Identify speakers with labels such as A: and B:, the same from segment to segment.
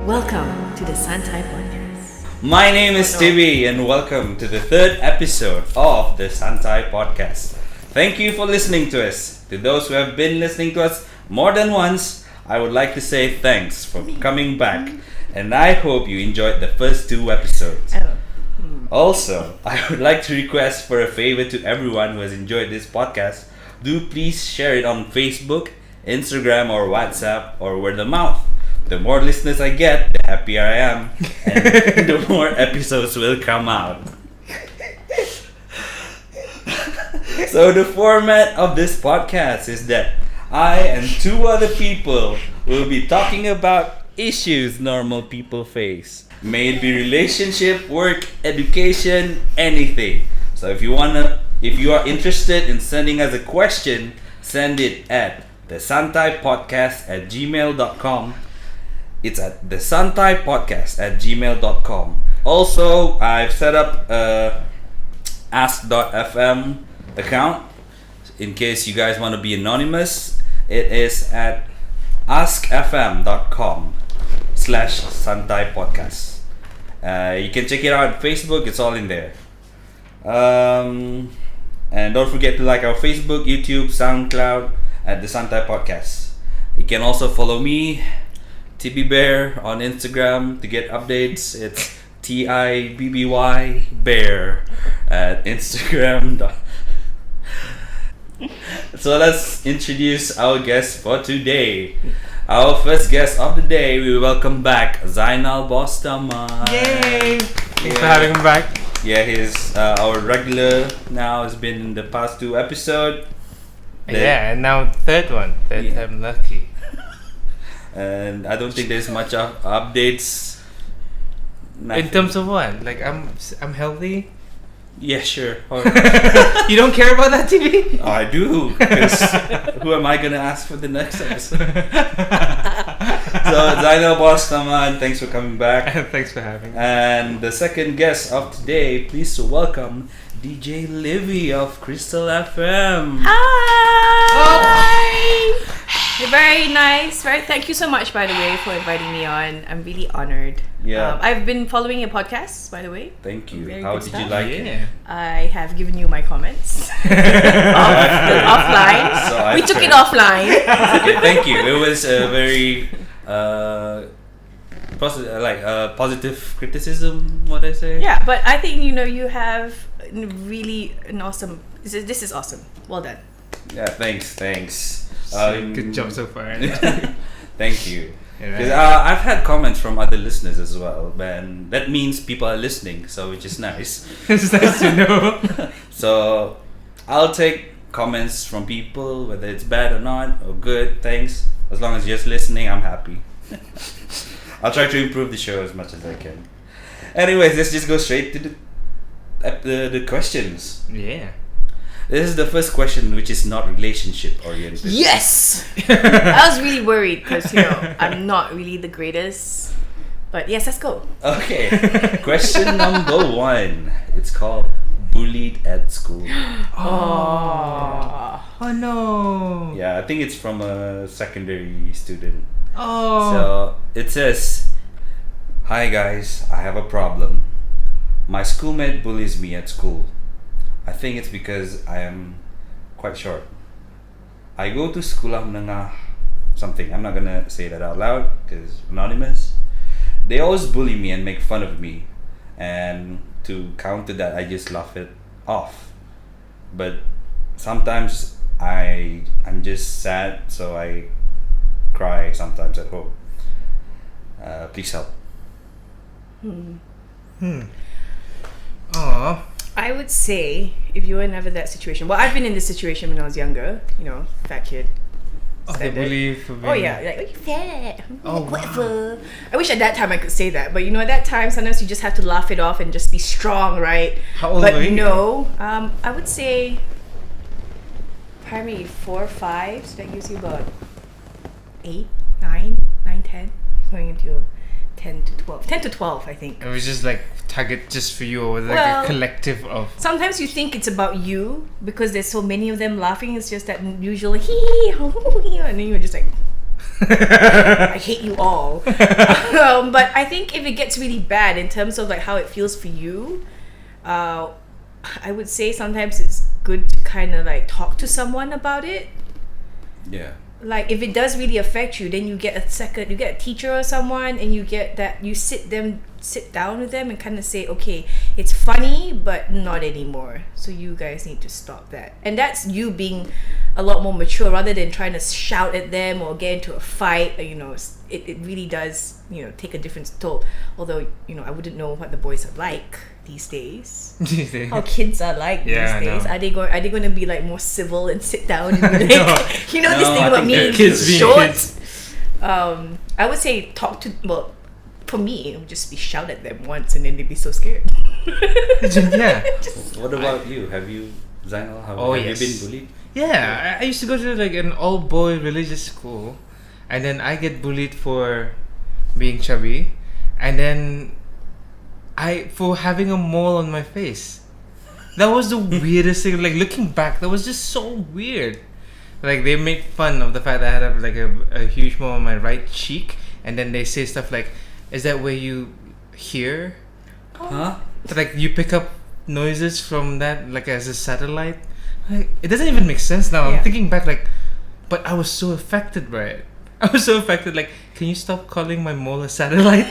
A: Welcome to the Santai Podcast.
B: My name is Tibby and welcome to the third episode of the Santai Podcast. Thank you for listening to us. To those who have been listening to us more than once, I would like to say thanks for coming back, and I hope you enjoyed the first two episodes. Also, I would like to request for a favor to everyone who has enjoyed this podcast. Do please share it on Facebook, Instagram, or WhatsApp, or word of mouth. The more listeners I get, the happier I am, and the more episodes will come out. So the format of this podcast is that I and two other people will be talking about issues normal people face. May it be relationship, work, education, anything. So if you are interested in sending us a question, send it at thesantaypodcast@gmail.com. It's at thesantaypodcast@gmail.com. Also, I've set up a ask.fm account in case you guys want to be anonymous. It is at askfm.com/Santai Podcast. You can check it out on Facebook. It's all in there. And don't forget to like our Facebook, YouTube, SoundCloud at the Santai Podcast. You can also follow me, Tibby Bear, on Instagram to get updates. It's TIBBY Bear at Instagram. So let's introduce our guest for today. Our first guest of the day, we welcome back Zainal Bostaman.
C: Yay! Thanks for having him back.
B: Yeah, he's our regular now. Has been in the past two episodes.
C: Yeah, and now third one. Third time lucky.
B: And I don't think there's much updates. Nothing.
C: In terms of what? Like I'm healthy.
B: Yeah, sure.
C: You don't care about that, TV?
B: Oh, I do. Because who am I gonna ask for the next episode? So Zainal Bostaman, thanks for coming back.
C: Thanks for having me.
B: And the second guest of today, please welcome DJ Livie of Crystal FM.
A: Hi! Very nice. Thank you so much, by the way, for inviting me on. I'm really honored.
B: Yeah.
A: I've been following your podcast, by the way.
B: Thank you.
A: Very
B: How
A: good
B: did
A: stuff.
B: you like it?
A: I have given you my comments offline.
B: So I
A: We took it
B: heard.
A: offline.
B: Okay, thank you. It was a very positive criticism. What I say?
A: Yeah, but I think you have really an awesome. This is awesome. Well done.
B: Yeah. Thanks.
C: Good job so far.
B: Thank you. Because
C: Right.
B: I've had comments from other listeners as well, and that means people are listening, so which is nice.
C: It's nice to know.
B: So I'll take comments from people, whether it's bad or not or good. Thanks. As long as you're just listening, I'm happy. I'll try to improve the show as much as I can. Anyways, let's just go straight to the questions.
C: Yeah.
B: This is the first question, which is not relationship oriented.
A: Yes! I was really worried because, I'm not really the greatest. But yes, let's go.
B: Okay. Question number one. It's called bullied at school.
A: Oh.
C: Oh no.
B: Yeah, I think it's from a secondary student.
C: Oh.
B: So it says, "Hi guys, I have a problem. My schoolmate bullies me at school. I think it's because I am quite short. I go to sekolah menengah something. I'm not gonna say that out loud because anonymous. They always bully me and make fun of me. And to counter that, I just laugh it off. But sometimes I'm just sad, so I cry sometimes at home. Please help."
C: Aw.
A: I would say, if you were never that situation, well, I've been in this situation when I was younger, fat kid.
C: Oh, they
A: Standard.
C: bully for being.
A: Oh yeah, like, oh, you fat.
C: Oh,
A: whatever. I wish at that time I could say that, but at that time sometimes you just have to laugh it off and just be strong, right?
C: How old
A: But
C: were you?
A: no, I would say primary 4 or 5, so that gives you about 8, 9, 10, going into 10 to 12. 10 to 12, I think.
C: It was just like target just for you, or was it like
A: Well,
C: a collective of?
A: Sometimes you think it's about you because there's so many of them laughing. It's just that usual hee hee hoo hoo hee, and then you're just like, I hate you all. But I think if it gets really bad in terms of like how it feels for you, I would say sometimes it's good to kind of like talk to someone about it.
B: Yeah.
A: Like if it does really affect you, then you get a teacher or someone, and you sit down with them and kind of say, okay, it's funny but not anymore, so you guys need to stop that. And that's you being a lot more mature rather than trying to shout at them or get into a fight. It really does take a different toll. Although I wouldn't know what the boys are like these days. How kids are like these days. Are they going to be like more civil and sit down and be like this thing about me
C: kids being
A: short
C: kids.
A: I would say for me, it would just be shout at them once and then they'd be so scared.
C: Yeah.
B: What about you? Have you, Zainal, have
C: yes.
B: you been bullied?
C: Yeah, I used to go to like an all-boy religious school, and then I get bullied for being chubby, and then for having a mole on my face. That was the weirdest thing. Like looking back, that was just so weird. Like they made fun of the fact that I had like a huge mole on my right cheek, and then they say stuff like, "Is that where you hear?
B: Huh?
C: Like you pick up noises from that, like as a satellite." Like, it doesn't even make sense now.
A: Yeah.
C: I'm thinking back, like, but I was so affected by it. I was so affected. Like, can you stop calling my mole a satellite?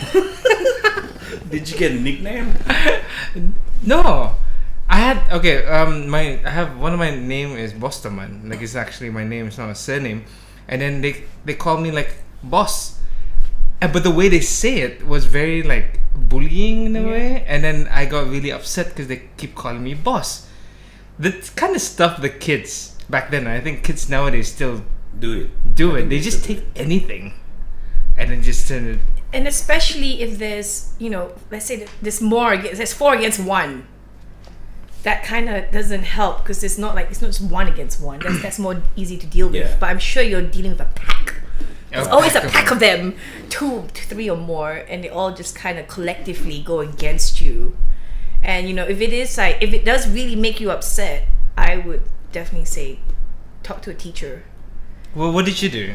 B: Did you get a nickname?
C: No, I have one of my name is Bostaman. Like, it's actually my name. It's not a surname. And then they call me like boss. But the way they say it was very like bullying in a way. And then I got really upset because they keep calling me boss. The kind of stuff the kids back then, I think kids nowadays still
B: do it.
C: They just take anything and then just turn it.
A: And especially if there's, let's say there's 4 against 1. That kind of doesn't help because it's not just 1 against 1. That's more easy to deal with.
B: Yeah.
A: But I'm sure you're dealing with a pack. There's always a pack
C: them.
A: of them, 2 to 3 or more, and they all just kind of collectively go against you. And if it does really make you upset, I would definitely say talk to a teacher.
C: Well, what did you do?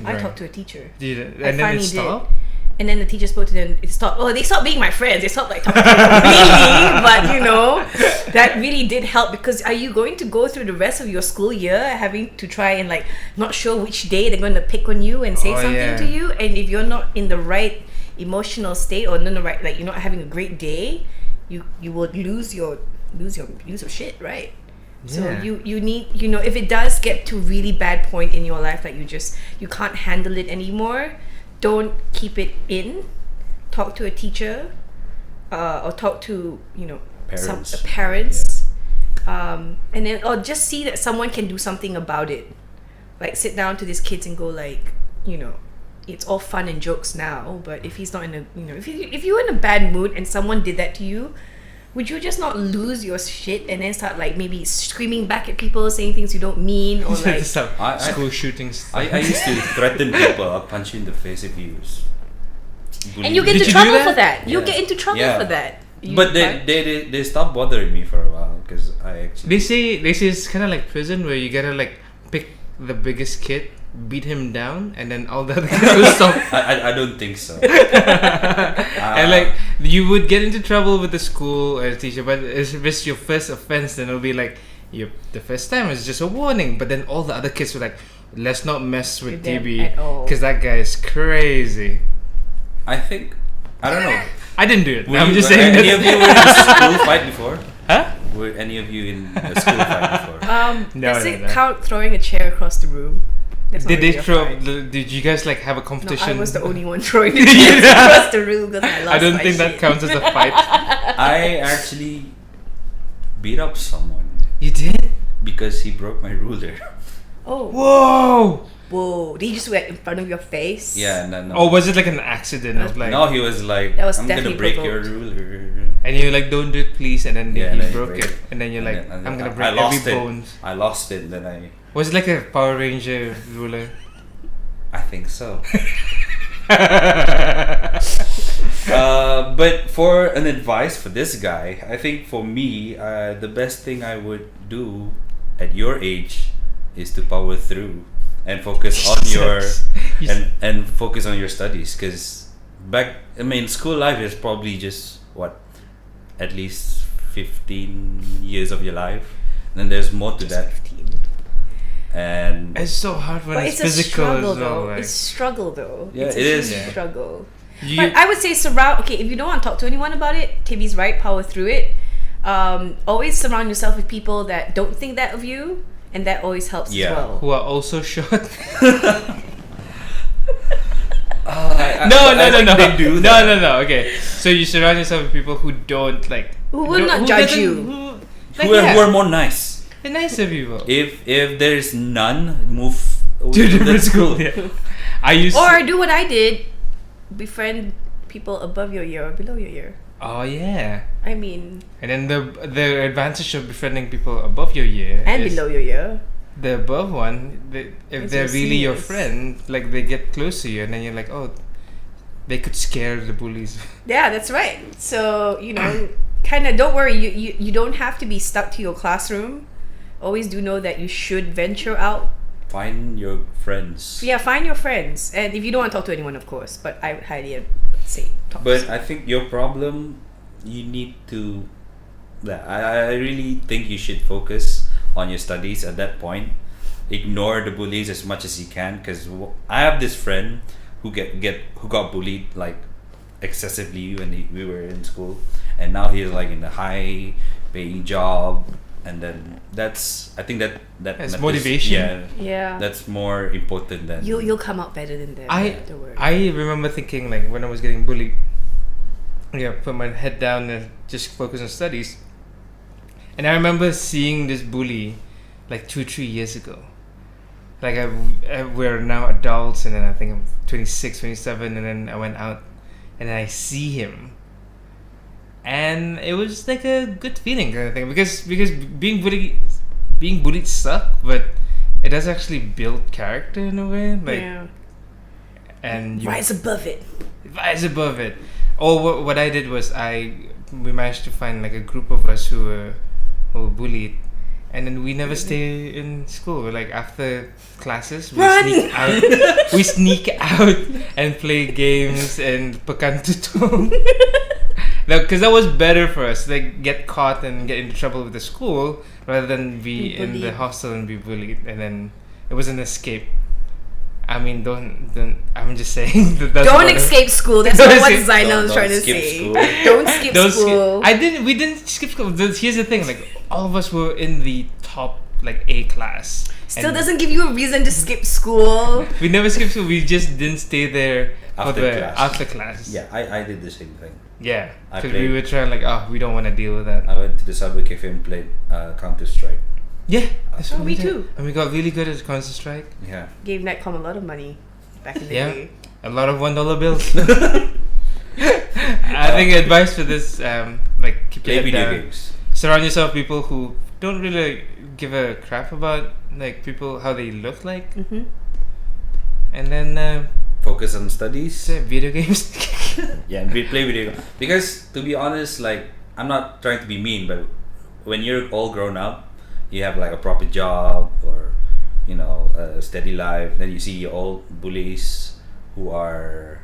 A: I talked to a teacher.
C: And
A: I
C: then
A: finally
C: it stopped?
A: And then the teacher spoke to them. It stopped. Oh, they stopped being my friends. They stopped like talking to me completely. But that really did help, because are you going to go through the rest of your school year having to try and like not sure which day they're going to pick on you and say something to you? And if you're not in the right emotional state or not the right, like you're not having a great day, you will lose your shit, right? So you need, if it does get to really bad point in your life that you can't handle it anymore, don't keep it in. Talk to a teacher, or talk to parents, and then or just see that someone can do something about it. Like sit down to these kids and go like, it's all fun and jokes now, but if he's not in a, if you're in a bad mood and someone did that to you, would you just not lose your shit and then start like maybe screaming back at people, saying things you don't mean, or like
C: school shootings?
B: I used to threaten people. I'll punch you in the face if you bully
A: and you get
B: me.
A: into trouble for that. You get into trouble for that.
B: But they stopped bothering me for a while because I actually.
C: They say it's kind of like prison where you gotta like pick the biggest kid, beat him down, and then all the other kids will stop.
B: I don't think so.
C: And like you would get into trouble with the school or the teacher, but if it's your first offense, then it'll be like the first time is just a warning. But then all the other kids were like, let's not mess with Tibby because that guy is crazy.
B: I don't know.
C: I didn't do it. I'm just saying.
B: Any of you were in a school fight before?
C: Huh?
B: Were any of you in a school fight before?
A: Does it count throwing a chair across the room?
C: Did they throw? Did you guys like have a competition?
A: No, I was the only one throwing the chairs across the room because I lost.
C: I don't
A: my
C: think
A: shit.
C: that counts as a fight.
B: I actually beat up someone.
C: You did?
B: Because he broke my ruler.
A: Oh.
C: Whoa!
A: Did he just went in front of your face?
B: Yeah, no.
C: Oh, was it like an accident of like?
B: No, he was like,
A: that was
B: I'm gonna break
A: provoked.
B: your ruler.
C: And you're like, don't do it, please. And then
B: Yeah,
C: he
B: and
C: broke it. And then you're like,
B: and
C: I'm gonna
B: I
C: break
B: lost
C: every
B: it.
C: bones.
B: I lost it. Then I
C: Was it like a Power Ranger ruler?
B: I think so. But for an advice for this guy, I think for me, the best thing I would do at your age is to power through. and focus on your
C: Jesus.
B: and focus on your studies. Because school life is probably just at least 15 years of your life, and then there's more to that.
A: 15.
B: And
C: It's so hard when
A: But
C: it's
A: it's a
C: physical
A: struggle
C: as well.
A: though.
C: Like,
A: It's struggle though.
B: Yeah,
A: it's
B: it is.
A: a
C: Yeah.
A: struggle.
C: you,
A: But I would say if you don't want to talk to anyone about it, Tibby's right, power through it. Always surround yourself with people that don't think that of you, and that always helps as
B: Yeah.
A: well.
C: who are also short.
B: I think they do that.
C: No. Okay, so you surround yourself with people who don't like.
A: Who will not judge you.
B: Who are more nice.
C: They're nicer people.
B: If there's none, move
C: To different school. Yeah. I used.
A: Or do what I did, befriend people above your year or below your year.
C: Oh yeah.
A: I mean,
C: And then the advantage of befriending people above your year
A: and
C: is
A: below your year.
C: the above one. If
A: It's
C: they're
A: your
C: really your
A: seniors.
C: friend, like they get close to you, and then you're like, oh, they could scare the bullies.
A: Yeah, that's right. So, kind of don't worry. You don't have to be stuck to your classroom. Always do know that you should venture out.
B: Find your friends.
A: Yeah, find your friends. And if you don't want to talk to anyone, of course. But I would highly say talk to
B: But
A: someone.
B: I think your problem, you need to. I really think you should focus on your studies at that point. Ignore the bullies as much as you can, because I have this friend who got bullied like excessively when we were in school, and now he's like in a high paying job, and then I think that
C: That's
B: matters.
C: motivation.
B: Yeah,
A: Yeah.
B: that's more important than
A: You'll come out better than them. Don't worry.
C: I remember thinking, like, when I was getting bullied, put my head down and just focus on studies. And I remember seeing this bully like 2-3 years ago. Like we're now adults, and then I think I'm 26, 27, and then I went out and then I see him. And it was like a good feeling kind of thing, because being bullied suck, but it does actually build character in a way. Like,
A: yeah.
C: and you
A: Rise above it.
C: rise above it. Or what I did was we managed to find like a group of us who were bullied, and then we never stay in school. Like after classes, we
A: Run!
C: sneak out. We sneak out and play games and pekan tutong. Because that was better for us. Like get caught and get into trouble with the school rather than be in the
A: bullied.
C: hostel and be bullied. And then it was an escape. I mean, don't. I'm just saying that.
A: Don't escape school. That's
C: Don't
A: not what
C: escape-
A: Zainal is
B: don't
A: trying to
B: skip
A: say.
B: school.
A: Don't skip
C: Don't
A: school.
C: skip. We didn't skip school. Here's the thing. Like all of us were in the top like A class.
A: Still
C: And
A: doesn't give you a reason to skip school.
C: We never skipped school. We just didn't stay there
B: After class.
C: after class.
B: Yeah, I did the same thing.
C: Yeah.
B: I
C: Because we
B: played-
C: were trying like, we don't want to deal with that.
B: I went to the Subway Cafe and played Counter-Strike.
C: Yeah. That's what
A: me
C: we did.
A: too.
C: And we got really good at Counter Strike.
B: Yeah.
A: Gave Netcom a lot of money back in the
C: Yeah.
A: day.
C: A lot of $1 bills. I think advice for this, keep
B: Play
C: your head
B: video
C: down.
B: games.
C: Surround yourself with people who don't really give a crap about like people how they look like,
A: Mm-hmm.
C: and then
B: Focus on studies.
C: video games.
B: Yeah, and we play video games. Because to be honest, like I'm not trying to be mean, but when you're all grown up, you have like a proper job or a steady life. Then you see all bullies who are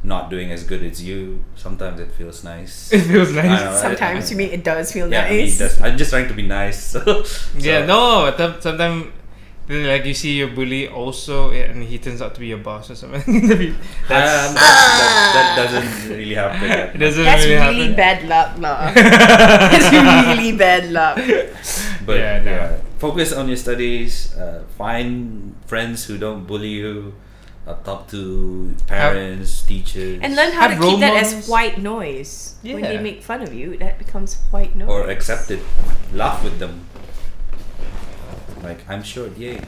B: not doing as good as you. Sometimes it feels nice.
C: It feels
B: I
C: nice.
B: know,
A: Sometimes you mean it does feel
B: Yeah,
A: nice.
B: I'm just trying to be nice.
C: Yeah, no. Sometimes like you see your bully also, and he turns out to be your boss or something.
B: That doesn't really happen.
C: It doesn't
A: That's
C: really
A: really
C: happen.
A: bad luck, lah. That's really bad luck.
B: But
C: Yeah, no.
B: focus on your studies. Find friends who don't bully you. Talk to parents, teachers,
A: And learn how to
C: Have role
A: keep that as
C: models.
A: white noise. When they
C: Yeah.
A: make fun of you, that becomes white noise.
B: or accept it. Laugh with them. Like I'm short, yay!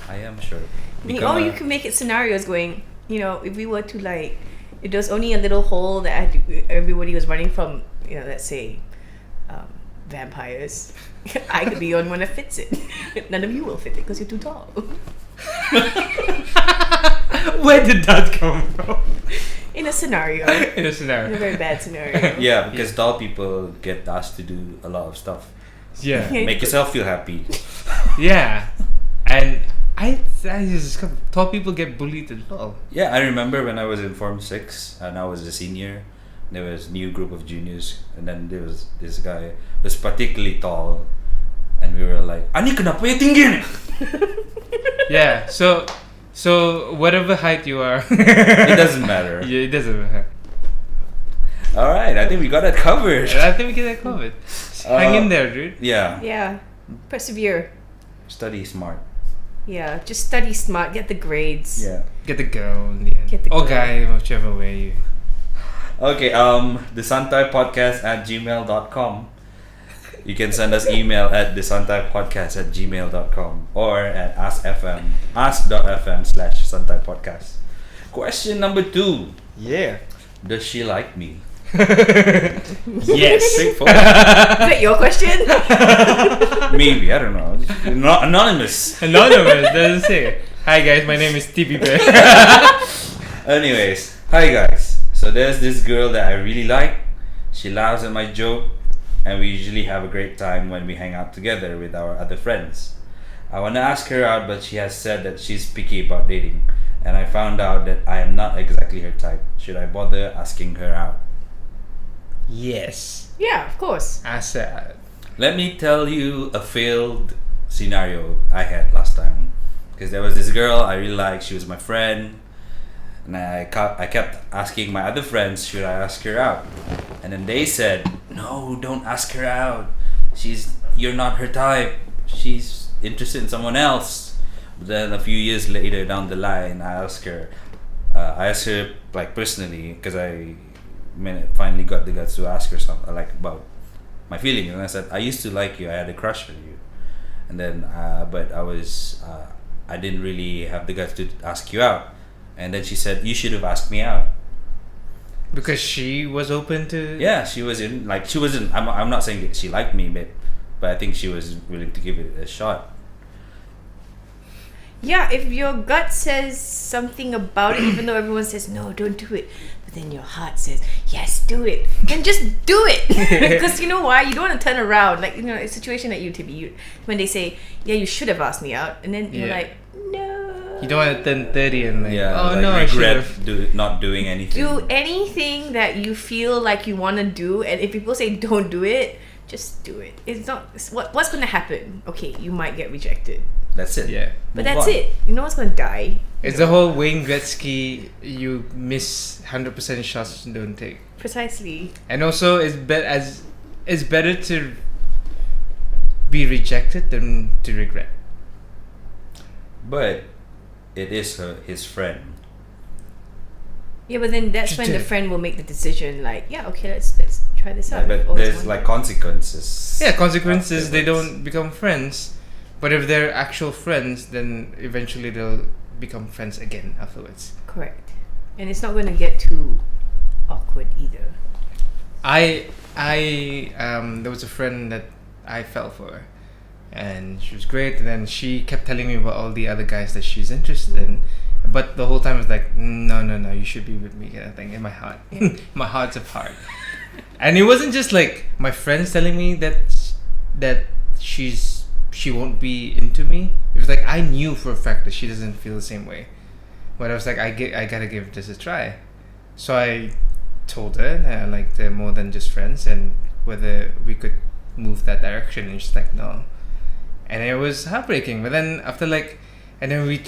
B: I am short.
A: Or you can make it scenarios going, if we were to like, if there's only a little hole that everybody was running from, let's say, vampires, I could be the only one that fits it. None of you will fit it because you're too tall.
C: Where did that come from?
A: In a scenario.
C: In a
A: In a
C: scenario.
A: very bad scenario.
B: Yeah, because tall people get asked to do a lot of stuff.
C: Yeah.
A: Yeah.
B: Make yourself feel happy.
C: Yeah. And I tall people get bullied as well.
B: Yeah, I remember when I was in Form 6 and I was a senior. There was a new group of juniors, and then there was this guy was particularly tall, and we were like, "Ani kenapa ya tinggi ni?"
C: Yeah, so whatever height you are,
B: It doesn't matter.
C: Yeah, it doesn't matter.
B: All right, I think we got that covered.
C: I think we get that covered. Hang in there, dude.
B: Yeah.
A: Yeah. Persevere.
B: Study smart.
A: Yeah. Just study smart. Get the grades.
B: Yeah.
C: Get the girl in the end.
A: Get the
C: or
A: girl.
C: guy, whichever way you.
B: Okay, the Santai Podcast at gmail.com. You can send us email at the Santai Podcast at gmail.com or at ask.fm/Santai Podcast. Question number 2.
C: Yeah.
B: Does she like me?
C: Yes.
B: Straightforward.
A: Is that your question?
B: Maybe, I don't know. Not anonymous.
C: Anonymous doesn't say. Hi guys, my name is Tibby.
B: Anyways, hi guys. So there's this girl that I really like. She laughs at my joke, and we usually have a great time when we hang out together with our other friends. I want to ask her out, but she has said that she's picky about dating, and I found out that I am not exactly her type. Should I bother asking her out?
C: Yes.
A: Yeah, of course.
C: I said.
B: Let me tell you a failed scenario I had last time. Because there was this girl I really liked. She was my friend. And I kept asking my other friends, should I ask her out? And then they said, no, don't ask her out. You're not her type. She's interested in someone else. But then a few years later down the line, I asked her like personally, because I finally got the guts to ask her something like about my feelings. And I said, I used to like you. I had a crush on you. And then, but I didn't really have the guts to ask you out. And then she said, you should have asked me out.
C: Because she was open to.
B: Yeah, she wasn't. I'm not saying that she liked me, but I think she was willing to give it a shot.
A: Yeah, if your gut says something about it, even though everyone says no, don't do it, but then your heart says yes, do it, then just do it. Because you know why? You don't want to turn around. Like, a situation that Tibby, when they say, yeah, you should have asked me out, and then you're like, no.
C: You don't want to turn 30 and
B: regret not doing anything.
A: Do anything that you feel like you want to do, and if people say don't do it, just do it. What's going to happen? Okay, you might get rejected.
B: That's it.
C: Yeah.
A: But that's it. You know what's going to die.
C: It's the whole Wayne Gretzky, you miss 100% shots you don't take.
A: Precisely.
C: And also, it's better to be rejected than to regret.
B: But it is his friend.
A: Yeah, but then that's when the friend will make the decision. Like, yeah, okay, let's try this out.
B: But there's like consequences.
C: Yeah, consequences. They don't become friends. But if they're actual friends, then eventually they'll become friends again afterwards.
A: Correct. And it's not going to get too awkward either.
C: There was a friend that I fell for, and she was great, and then she kept telling me about all the other guys that she's interested in, but the whole time I was like, no, you should be with me, kind of thing, in my heart. My heart's apart. And it wasn't just like my friends telling me that she won't be into me. It was like I knew for a fact that she doesn't feel the same way, but I was like, I gotta give this a try. So I told her that I liked her more than just friends, and whether we could move that direction, and she's like, no. And it was heartbreaking. But then after and then we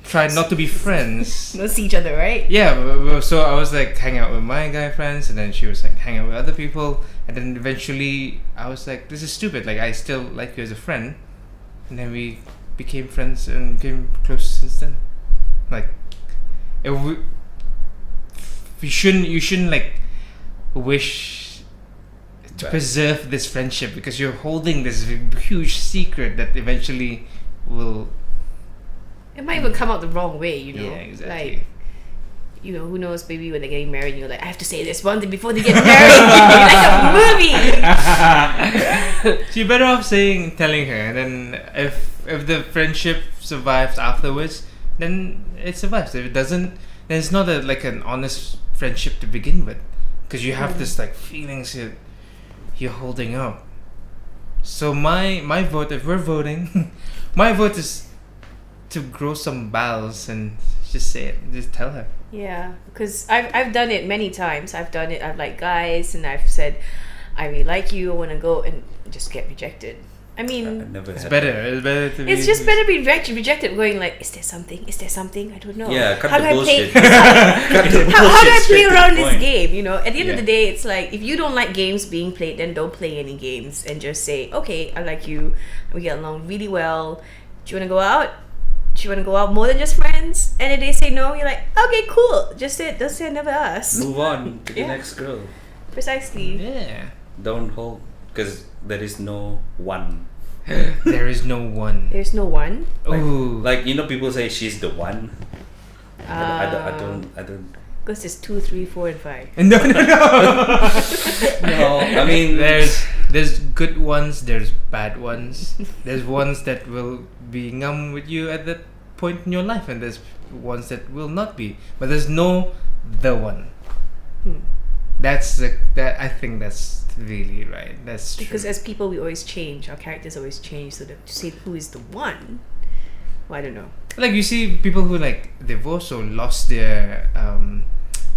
C: tried not to be friends.
A: Not see each other, right?
C: Yeah, so I was like hang out with my guy friends, and then she was like hang out with other people, and then eventually I was like, this is stupid, like I still like you as a friend. And then we became friends and became close since then. Like, you shouldn't like wish to preserve this friendship, because you're holding this huge secret that eventually will.
A: It might even come out the wrong way,
C: Yeah, exactly.
A: Like, who knows, maybe when they're getting married, you're like, I have to say this one thing before they get married. Like a movie.
C: So you're better off telling her, and then if the friendship survives afterwards, then it survives. If it doesn't, then it's not an honest friendship to begin with, because you have this feelings you're holding up. So my vote, if we're voting, my vote is to grow some bowels and just say it. Just tell her.
A: Yeah, because I've done it many times. I've done it. I've liked guys, and I've said, I really like you. I want to go, and just get rejected. I mean,
B: never
C: It's
B: had
C: better.
B: that.
C: It's better to be.
A: it's just better being rejected. Going like, is there something? Is there something? I don't know.
B: Yeah, cut
A: how
B: the
A: do
B: bullshit.
A: I play?
B: Cut the
A: How do I
B: bullshit
A: play
B: straight to
A: around
B: the
A: this
B: point.
A: game? You know, at the end of
B: Yeah.
A: the day, it's like if you don't like games being played, then don't play any games and just say, okay, I like you. We get along really well. Do you want to go out? Do you want to go out more than just friends? And if they say no, you're like, okay, cool. Just say it. Don't say I never asked.
B: Move on to the
A: Yeah.
B: next girl.
A: Precisely.
C: Yeah.
B: Don't hold, because there is no one.
C: There is no one.
A: There's no one.
C: Ooh.
B: Like people say she's the one. I don't.
A: Because there's 2, 3, 4, and 5.
C: No, no, no.
B: No, I mean
C: there's good ones. There's bad ones. There's ones that will be ngum with you at that point in your life, and there's ones that will not be. But there's no the one. That's that. I think that's really right. That's true.
A: Because as people, we always change. Our characters always change. So to say who is the one, well, I don't know.
C: Like you see people who like divorce or lost their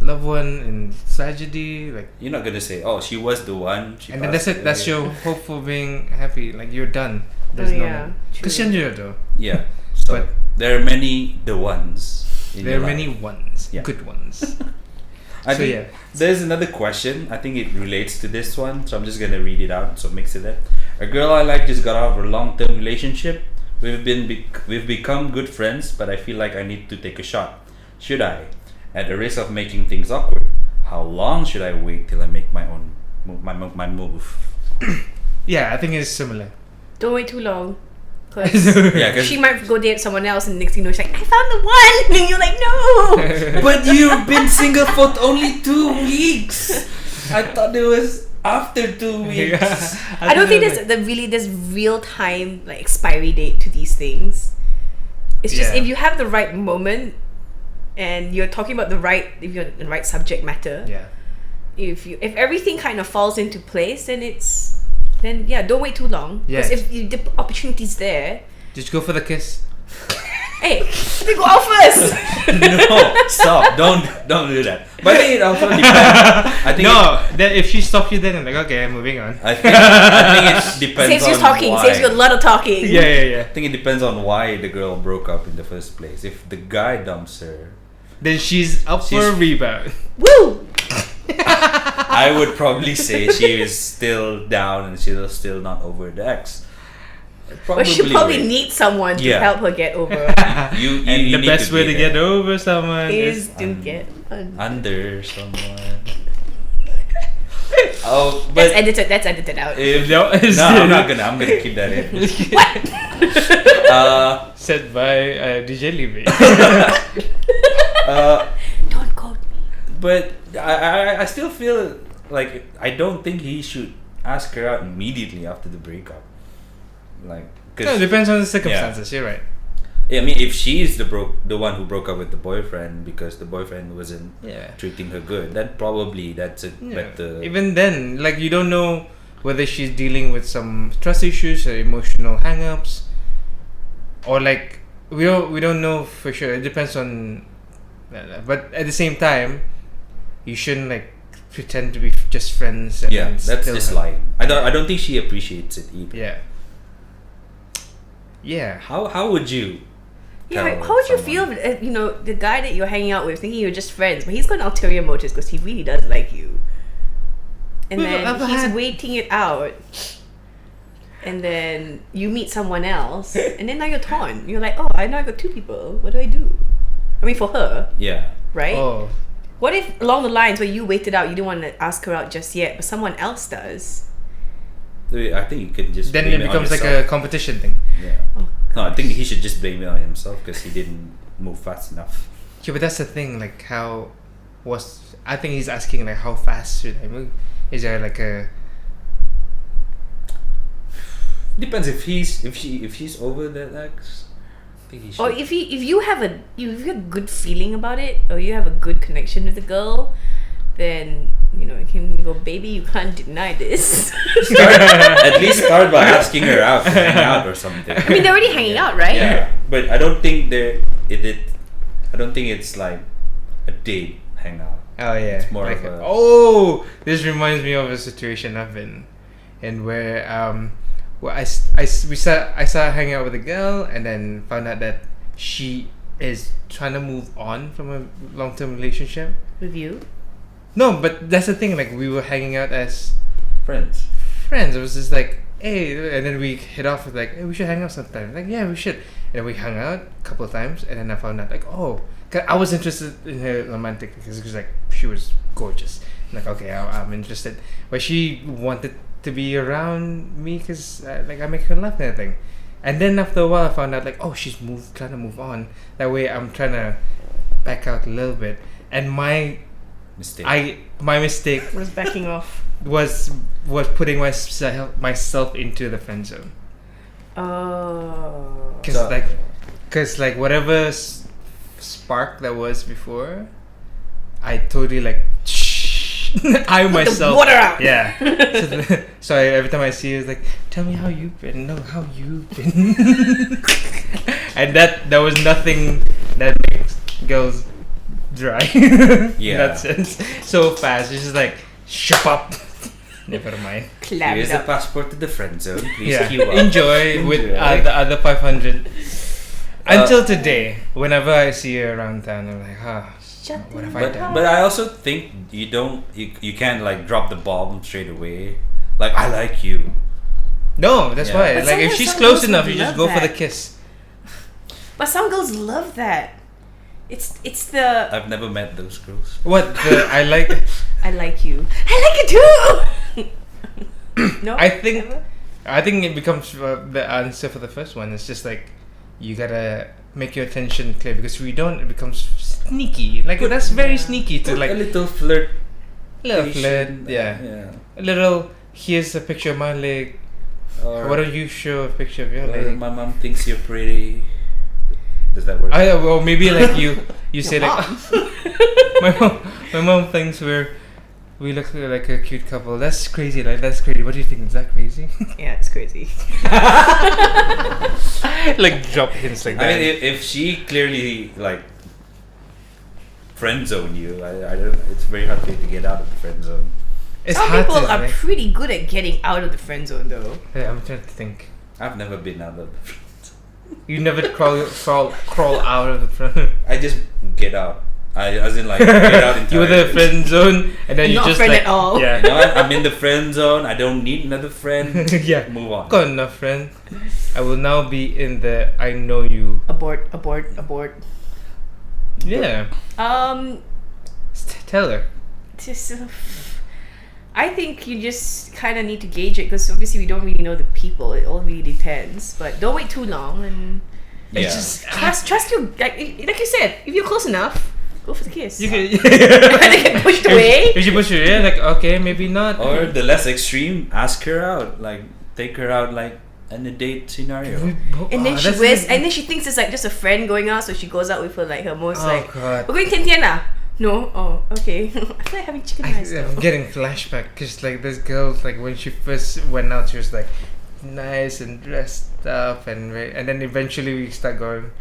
C: loved one in tragedy, like,
B: You're not gonna say, "Oh, she was the one." She
C: and then
B: passed
C: that's it. That's
B: away."
C: your hope for being happy. Like you're done. There's no
A: yeah,
C: one.
A: true.
C: Kasian juga though.
B: Yeah. So
C: But-
B: there are many the ones.
C: There are many ones,
B: Yeah.
C: good ones.
B: I
C: So,
B: think
C: yeah.
B: there's another question. I think it relates to this one, so I'm just gonna read it out. So mix it up. A girl I like just got out of a long-term relationship. We've become good friends, but I feel like I need to take a shot. Should I? At the risk of making things awkward, how long should I wait till I make my own my move?
C: Yeah, I think it's similar.
A: Don't wait too long. Cause
B: Yeah, 'cause-
A: she might go date someone else, and the next thing you know, she's like, I found the one, and you're like, no.
B: But you've been single for only 2 weeks. I thought it was after 2 weeks.
A: I don't think there's real time like expiry date to these things. It's just
C: Yeah.
A: if you have the right moment, and you're talking about if you're in the right subject matter.
C: Yeah.
A: If everything kind of falls into place, then yeah, don't wait too long.
C: Yeah.
A: Because if the opportunity's there,
C: Just go for the kiss.
A: hey, let me go out first.
B: No, stop! Don't do that. But I think it also depends. I think
C: Then if she stops you, then I'm like, okay, I'm moving on.
B: I think it depends
A: Saves you
B: on
A: talking.
B: why.
A: Saves you a lot of talking.
C: Yeah.
B: I think it depends on why the girl broke up in the first place. If the guy dumps her,
C: Then she's up for a
B: She's-
C: rebound.
A: Woo!
B: I would probably say she is still down and she's still not over the ex.
A: But she probably
B: wait.
A: needs someone to
B: Yeah.
A: help her get over.
B: You
C: And the
B: need
C: best way
B: be
C: to get
B: there.
C: over someone
A: is
C: is
A: to get.
B: Under someone. Oh,
A: That's
B: but
A: edited. That's edited out.
B: if,
C: No, it's
B: no, I'm
C: still-
B: not gonna. I'm gonna keep that in.
C: said by DJ Livie.
A: Don't quote me.
B: But I still feel like I don't think he should ask her out immediately after the breakup. Like,
C: No, it
B: cause
C: depends on the circumstances. You're right.
B: I mean, if she's the one who broke up with the boyfriend because the boyfriend wasn't
C: Yeah.
B: treating her good, then probably that's a better.
C: Even then, like you don't know whether she's dealing with some trust issues or emotional hang-ups, or like we don't know for sure. It depends on, but at the same time, you shouldn't like pretend to be just friends. And
B: Yeah,
C: then
B: that's
C: still
B: just
C: have-
B: lying. I don't think she appreciates it either.
C: Yeah. Yeah.
B: How would you?
A: Yeah,
B: tell
A: how would you
B: someone?
A: feel if, the guy that you're hanging out with thinking you're just friends, but he's got an ulterior motives because he really does like you. And
C: We've
A: then
C: ever
A: he's
C: had-
A: waiting it out. And then you meet someone else, and then now you're torn. You're like, oh, I now got 2 people. What do I do? I mean, for her,
B: Yeah.
A: right?
C: Oh.
A: What if along the lines where you waited out, you didn't want to ask her out just yet, but someone else does?
B: I think you could just.
C: Then
B: blame
C: it
B: on
C: becomes like
B: yourself.
C: a competition thing.
B: Yeah.
A: Oh,
B: No, I think he should just blame it on himself because he didn't move fast enough.
C: Yeah, but that's the thing. Like, I think he's asking like, how fast should I move? Is there like a
B: Depends if she's over that ex. I think he should.
A: Or if you have a good feeling about it, or you have a good connection with the girl, then you can go, baby, you can't deny this.
B: At least start by asking her out to hang out or something.
A: I mean, they're already hanging out, right?
B: Yeah, but I don't think I don't think it's like a date hangout.
C: Oh yeah,
B: It's more
C: like
B: of a-
C: this reminds me of a situation I've been in where I started hanging out with a girl and then found out that she is trying to move on from a long-term relationship.
A: With you.
C: No, but that's the thing. Like we were hanging out as
B: Friends.
C: friends. It was just like, hey, and then we hit off with like, hey, we should hang out sometime. Like, yeah, we should. And we hung out a couple of times, and then I found out like, oh, 'cause I was interested in her romantic because like she was gorgeous. Like, okay, I'm interested, but she wanted to be around me because like I make her laugh and everything. And then after a while, I found out like, oh, she's trying to move on. That way, I'm trying to back out a little bit. And my mistake
A: Was backing off.
C: was putting myself into the friend zone.
A: Oh.
C: Cause like whatever spark that was before, I totally like I
A: Put
C: myself
A: the water out.
C: Yeah. So every time I see her, it's like, tell me how you've been. No, how you've been. And there was nothing that makes girls dry. In that sense, so fast. It's just like, shut up. Never mind.
A: Clap
B: Here's
A: it
B: the
A: up.
B: passport to the friend zone. Please
C: Yeah.
B: queue up.
C: Enjoy with the other 500. Until today, whenever I see her around town, I'm like,
A: Shut
C: what have
A: the
C: I
B: But
C: done?
B: but I also think you can't like drop the bomb straight away. Like, I like you.
C: No, that's
B: Yeah.
C: why.
A: But
C: Like if
A: sometimes
C: she's
A: some
C: close
A: girls
C: enough,
A: would
C: you just
A: love
C: go for the
A: that.
C: kiss.
A: But some girls love that. It's the
B: I've never met those girls.
C: What I like.
A: I like you. I like you too. No.
C: I think
A: Never?
C: I think it becomes the answer for the first one. It's just like you gotta make your attention clear because if you don't, it becomes sneaky. Like that's very sneaky to
B: Put
C: like
B: a little flirt.
C: little flirt. Yeah, a little. Here's a picture of my leg.
B: Or,
C: Why don't you show a picture of your
B: or
C: leg?
B: my mom thinks you're pretty. Does that work?
C: Or maybe like you say
A: Your
C: like my mom thinks we look like a cute couple. That's crazy. Like that's crazy. What do you think? Is that crazy?
A: Yeah, it's crazy.
C: Like drop hints like that.
B: I mean, if she clearly like friend zone you, I don't. It's very hard for you to get out of the friend zone.
C: It's
A: Some
C: hard
A: people
C: to,
A: are
C: like-
A: pretty good at getting out of the friend zone, though.
C: Yeah, I'm trying to think.
B: I've never been out of the friend zone.
C: You never crawl out of the friend.
B: I just get out. As in like get out entirely.
C: You were the friend zone, and then
A: And
C: you
A: not
C: just
A: friend
C: like
A: at all.
C: yeah.
B: You know what? I'm in the friend zone. I don't need another friend.
C: Yeah.
B: Move on.
C: Got enough, friend. I will now be in the I know you.
A: Abort.
C: Yeah. Tell her.
A: Just, I think you just kind of need to gauge it because obviously we don't really know the people. It all really depends. But don't wait too long and
B: Yeah.
C: It's just
A: trust you. Like you said, if you're close enough, go for the kiss.
C: you can.
A: They get pushed away.
C: If you push her, yeah, like okay, maybe not.
B: Or the less extreme, ask her out. Like take her out like in a date scenario.
A: And then she
C: that's
A: wears,
C: like-
A: and then she thinks it's like just a friend going out, so she goes out with her like her most
C: Oh,
A: like,
C: God.
A: we're going 10 lah. No, oh okay. I feel like having chicken rice
C: I'm
A: though.
C: getting flashback because like this girl, like when she first went out, she was like nice and dressed up, and then eventually we start going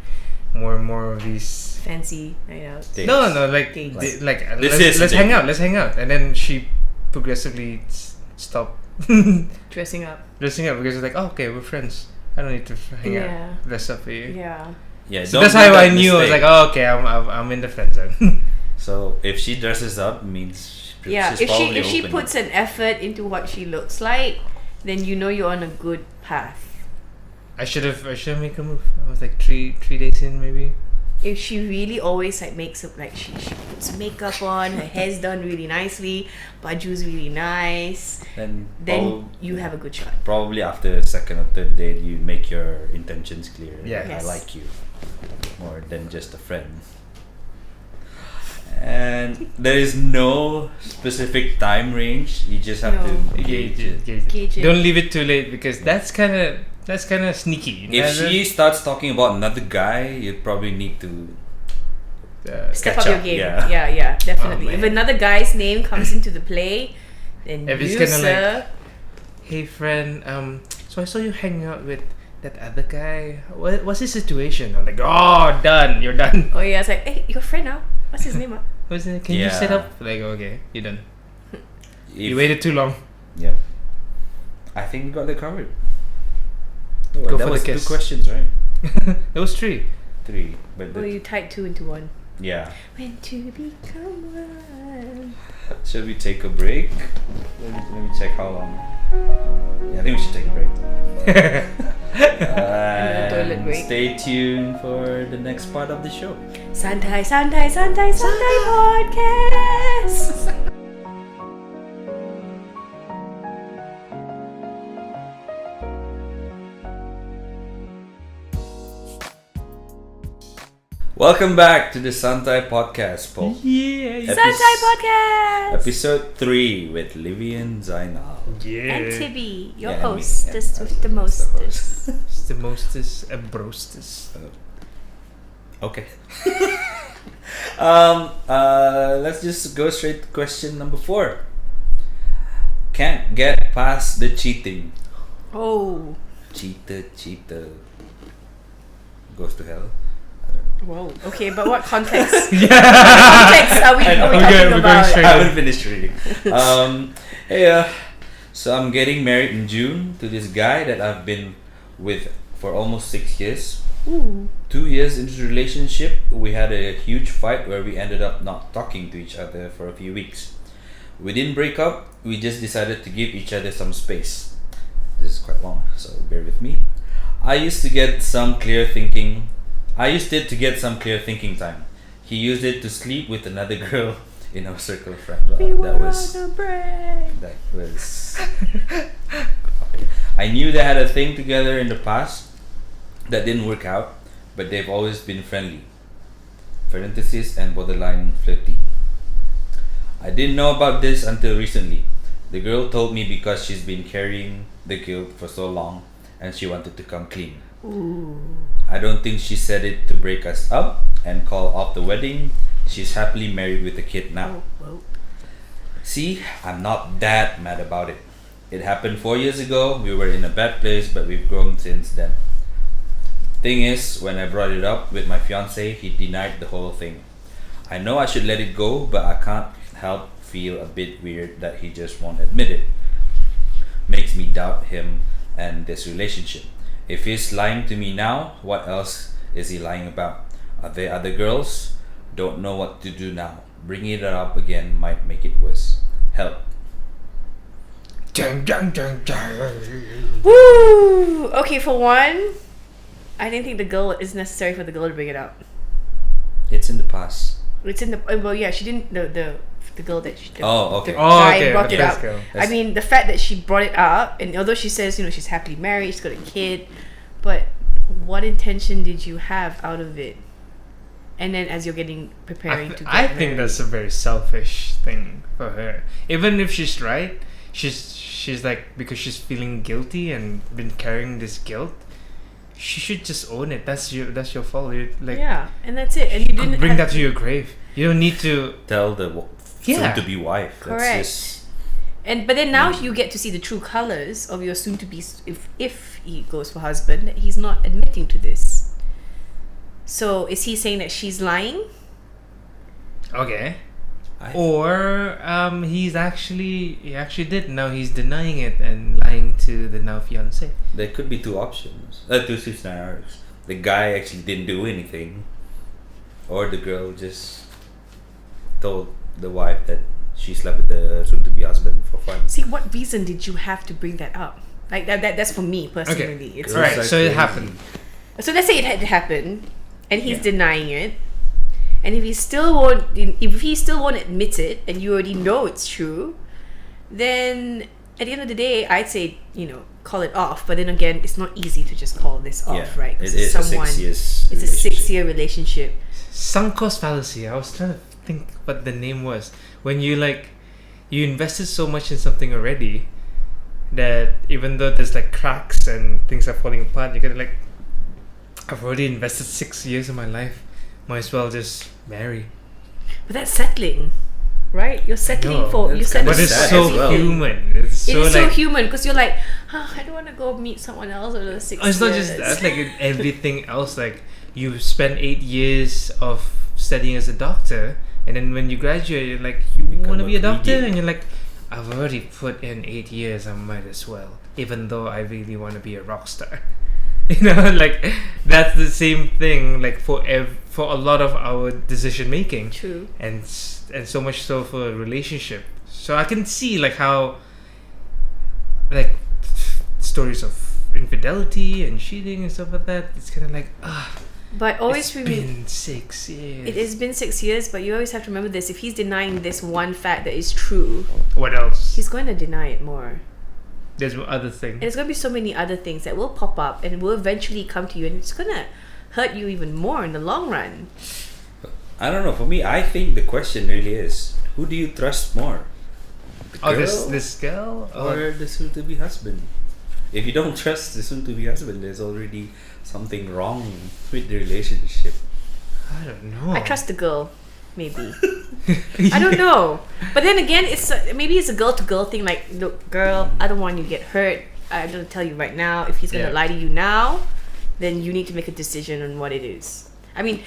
C: more and more of these.
A: Fancy night out.
B: Dates.
C: No, like
A: Dates.
B: This is
C: let's
B: a
C: hang
B: date.
C: out, and then she progressively stopped
A: Dressing up.
C: dressing up because it's like, oh, okay, we're friends. I don't need to hang
A: Yeah.
C: out, dress up for you.
A: Yeah.
B: Yeah.
C: So
B: don't
C: that's
B: do
C: how
B: that
C: I knew. I was
B: mistake.
C: like, oh, okay, I'm in the friend zone.
B: So if she dresses up, means
A: Yeah.
B: she's
A: If
B: probably
A: she
B: open.
A: puts an effort into what she looks like, then you know you're on a good path.
C: I should have make a move. I was like three days in maybe.
A: If she really always like makes up like she puts makeup on, her hair's done really nicely, baju's really nice,
B: then
A: you have a good shot.
B: probably after the second or third date, you make your intentions clear.
C: Yeah.
B: Like,
A: Yes.
B: I like you more than just a friend. And there is no specific time range. You just have
A: No.
B: to gauge it.
A: Gauge it.
C: Don't leave it too late because that's kind of sneaky.
B: If she starts talking about another guy, you probably need to
A: Step
B: Catch
A: up your
B: up,
A: game.
B: yeah.
A: Yeah, definitely.
C: Oh,
A: if
C: man.
A: another guy's name comes into the play, then
C: If it's
A: you,
C: kinda
A: sir.
C: Hey friend, so I saw you hanging out with that other guy. What's his situation? I'm like, oh, done. You're done.
A: Oh yeah, it's like, hey, your friend now. What's his name?
C: What's it? Can you
B: Yeah.
C: set up? Like, okay, you're done. You
B: If-
C: waited too long.
B: Yeah. I think we got that covered. Oh,
C: Go
B: that
C: for
B: was
C: the
B: 2
C: kiss.
B: questions, right?
C: That was 3.
B: 3. But
A: Oh, you tied 2 into 1.
B: yeah.
A: When to become one.
B: Should we take a break? Let me check how long. Yeah, I think we should take a break.
A: toilet
B: And
A: break.
B: stay tuned for the next part of the show.
A: Santai Podcast.
B: Welcome back to the Santai Podcast, Paul.
C: Yeah.
A: Santai Podcast.
B: Episode 3 with Livie and Zainal.
C: Yeah.
A: And Tibby, your
B: Yeah, and me.
A: hostess
B: Yeah,
A: with the
B: that's the
A: mostest.
C: It's the mostest and brostest.
B: Okay. Let's just go straight to question number 4. Can't get past the cheating.
A: Oh,
B: Cheater. Goes to hell. I don't know.
A: whoa. Okay, but what context?
C: Yeah.
A: Context are we
B: I know.
A: talking
C: Okay, we're going
A: about?
C: straight.
B: I haven't finished reading. Hey, so I'm getting married in June to this guy that I've been with for almost 6 years.
A: Ooh.
B: 2 years into the relationship, we had a huge fight where we ended up not talking to each other for a few weeks. We didn't break up, we just decided to give each other some space. This is quite long, so bear with me. I used it to get some clear thinking time. He used it to sleep with another girl in our circle of friends.
A: We
B: Wow,
A: were
B: that was
A: on a break.
B: that was I knew they had a thing together in the past that didn't work out, but they've always been friendly. Parenthesis and borderline flirty. I didn't know about this until recently. The girl told me because she's been carrying the guilt for so long and she wanted to come clean.
A: Ooh.
B: I don't think she said it to break us up and call off the wedding. She's happily married with a kid now.
A: Whoa.
B: See, I'm not that mad about it. It happened 4 years ago. We were in a bad place, but we've grown since then. Thing is, when I brought it up with my fiance, he denied the whole thing. I know I should let it go, but I can't help feel a bit weird that he just won't admit it. Makes me doubt him and this relationship. If he's lying to me now, what else is he lying about? Are there other girls? Don't know what to do now. Bringing it up again might make it worse. Help.
C: Jang, jang, jang, jang.
A: Woo! Okay, for one, I didn't think it's necessary for the girl to bring it up.
B: It's in the past.
A: It's in the well, yeah. She didn't the girl that she, the,
B: Oh, okay.
A: the
C: Oh,
A: guy
C: okay,
A: brought it
C: let's
A: up.
C: go.
A: I mean, the fact that she brought it up, and although she says she's happily married, she's got a kid, but what intention did you have out of it? And then as you're preparing to get
C: I think
A: married.
C: that's a very selfish thing for her. Even if she's right, she's like, because she's feeling guilty and been carrying this guilt, she should just own it. That's your fault. You're like,
A: yeah, and that's it. And you didn't
C: bring
A: have
C: that to your grave. You don't need to.
B: Tell the
C: Yeah.
B: soon-to-be wife.
A: Correct.
B: That's just,
A: But then now you get to see the true colors of your soon-to-be, if he goes for husband, that he's not admitting to this. So is he saying that she's lying?
C: Okay.
B: I-
C: Or he actually did. Now he's denying it and lying to the now fiance.
B: there could be 2 options. 2 scenarios. The guy actually didn't do anything, or the girl just told the wife that she slept with the soon-to-be husband for fun.
A: See, what reason did you have to bring that up? Like that's for me personally.
C: Okay.
A: It's
B: Girls
C: Alright,
B: are
C: so it
B: crazy.
C: happened.
A: So let's say it had happened, and he's
B: Yeah.
A: denying it, and if he still won't admit it, and you already know it's true, then at the end of the day, I'd say call it off. But then again, it's not easy to just call this off,
B: Yeah,
A: right?
B: it
A: 'Cause
B: is a 6 years.
A: It's a 6-year relationship.
C: Sunk cost fallacy. I was trying to think what the name was. When you invested so much in something already that even though there's like cracks and things are falling apart, you're gonna like, I've already invested 6 years of my life. might as well just marry.
A: But that's settling, right? You're settling
C: No,
A: for
B: that's
A: settling
B: kinda
C: But it's
B: sad
A: for
C: so
B: as well.
A: everything.
C: human. It's so
A: It is so
C: like
A: human because you're like, I don't want to go meet someone else over the 6
C: oh, it's not
A: years.
C: just that. Like in everything else, like you spend 8 years of studying as a doctor, and then when you graduate, you're like, you
B: Become
C: want to
B: a
C: be a doctor,
B: comedian.
C: and you're like, I've already put in 8 years. I might as well, even though I really want to be a rock star. Like that's the same thing. Like for a lot of our decision making,
A: True.
C: and so much so for a relationship. So I can see like how like stories of infidelity and cheating and stuff like that. It's kind of like
A: But always
C: it's
A: remember,
C: been 6 years.
A: it has been 6 years, but you always have to remember this. If he's denying this one fact that is true,
C: What else?
A: he's going to deny it more.
C: There's other
A: And
C: things.
A: there's going to be so many other things that will pop up and will eventually come to you, and it's going to hurt you even more in the long run.
B: I don't know. For me, I think the question really is, who do you trust more? The
C: Oh,
B: girl
C: this girl?
B: or the soon-to-be husband? If you don't trust the soon-to-be husband, there's already something wrong with the relationship.
C: I don't know.
A: I trust the girl, maybe. I don't know. But then again, maybe it's a girl-to-girl thing. Like, look, girl, I don't want you to get hurt. I'm going to tell you right now, if he's going to
C: Yeah.
A: lie to you now, then you need to make a decision on what it is. I mean,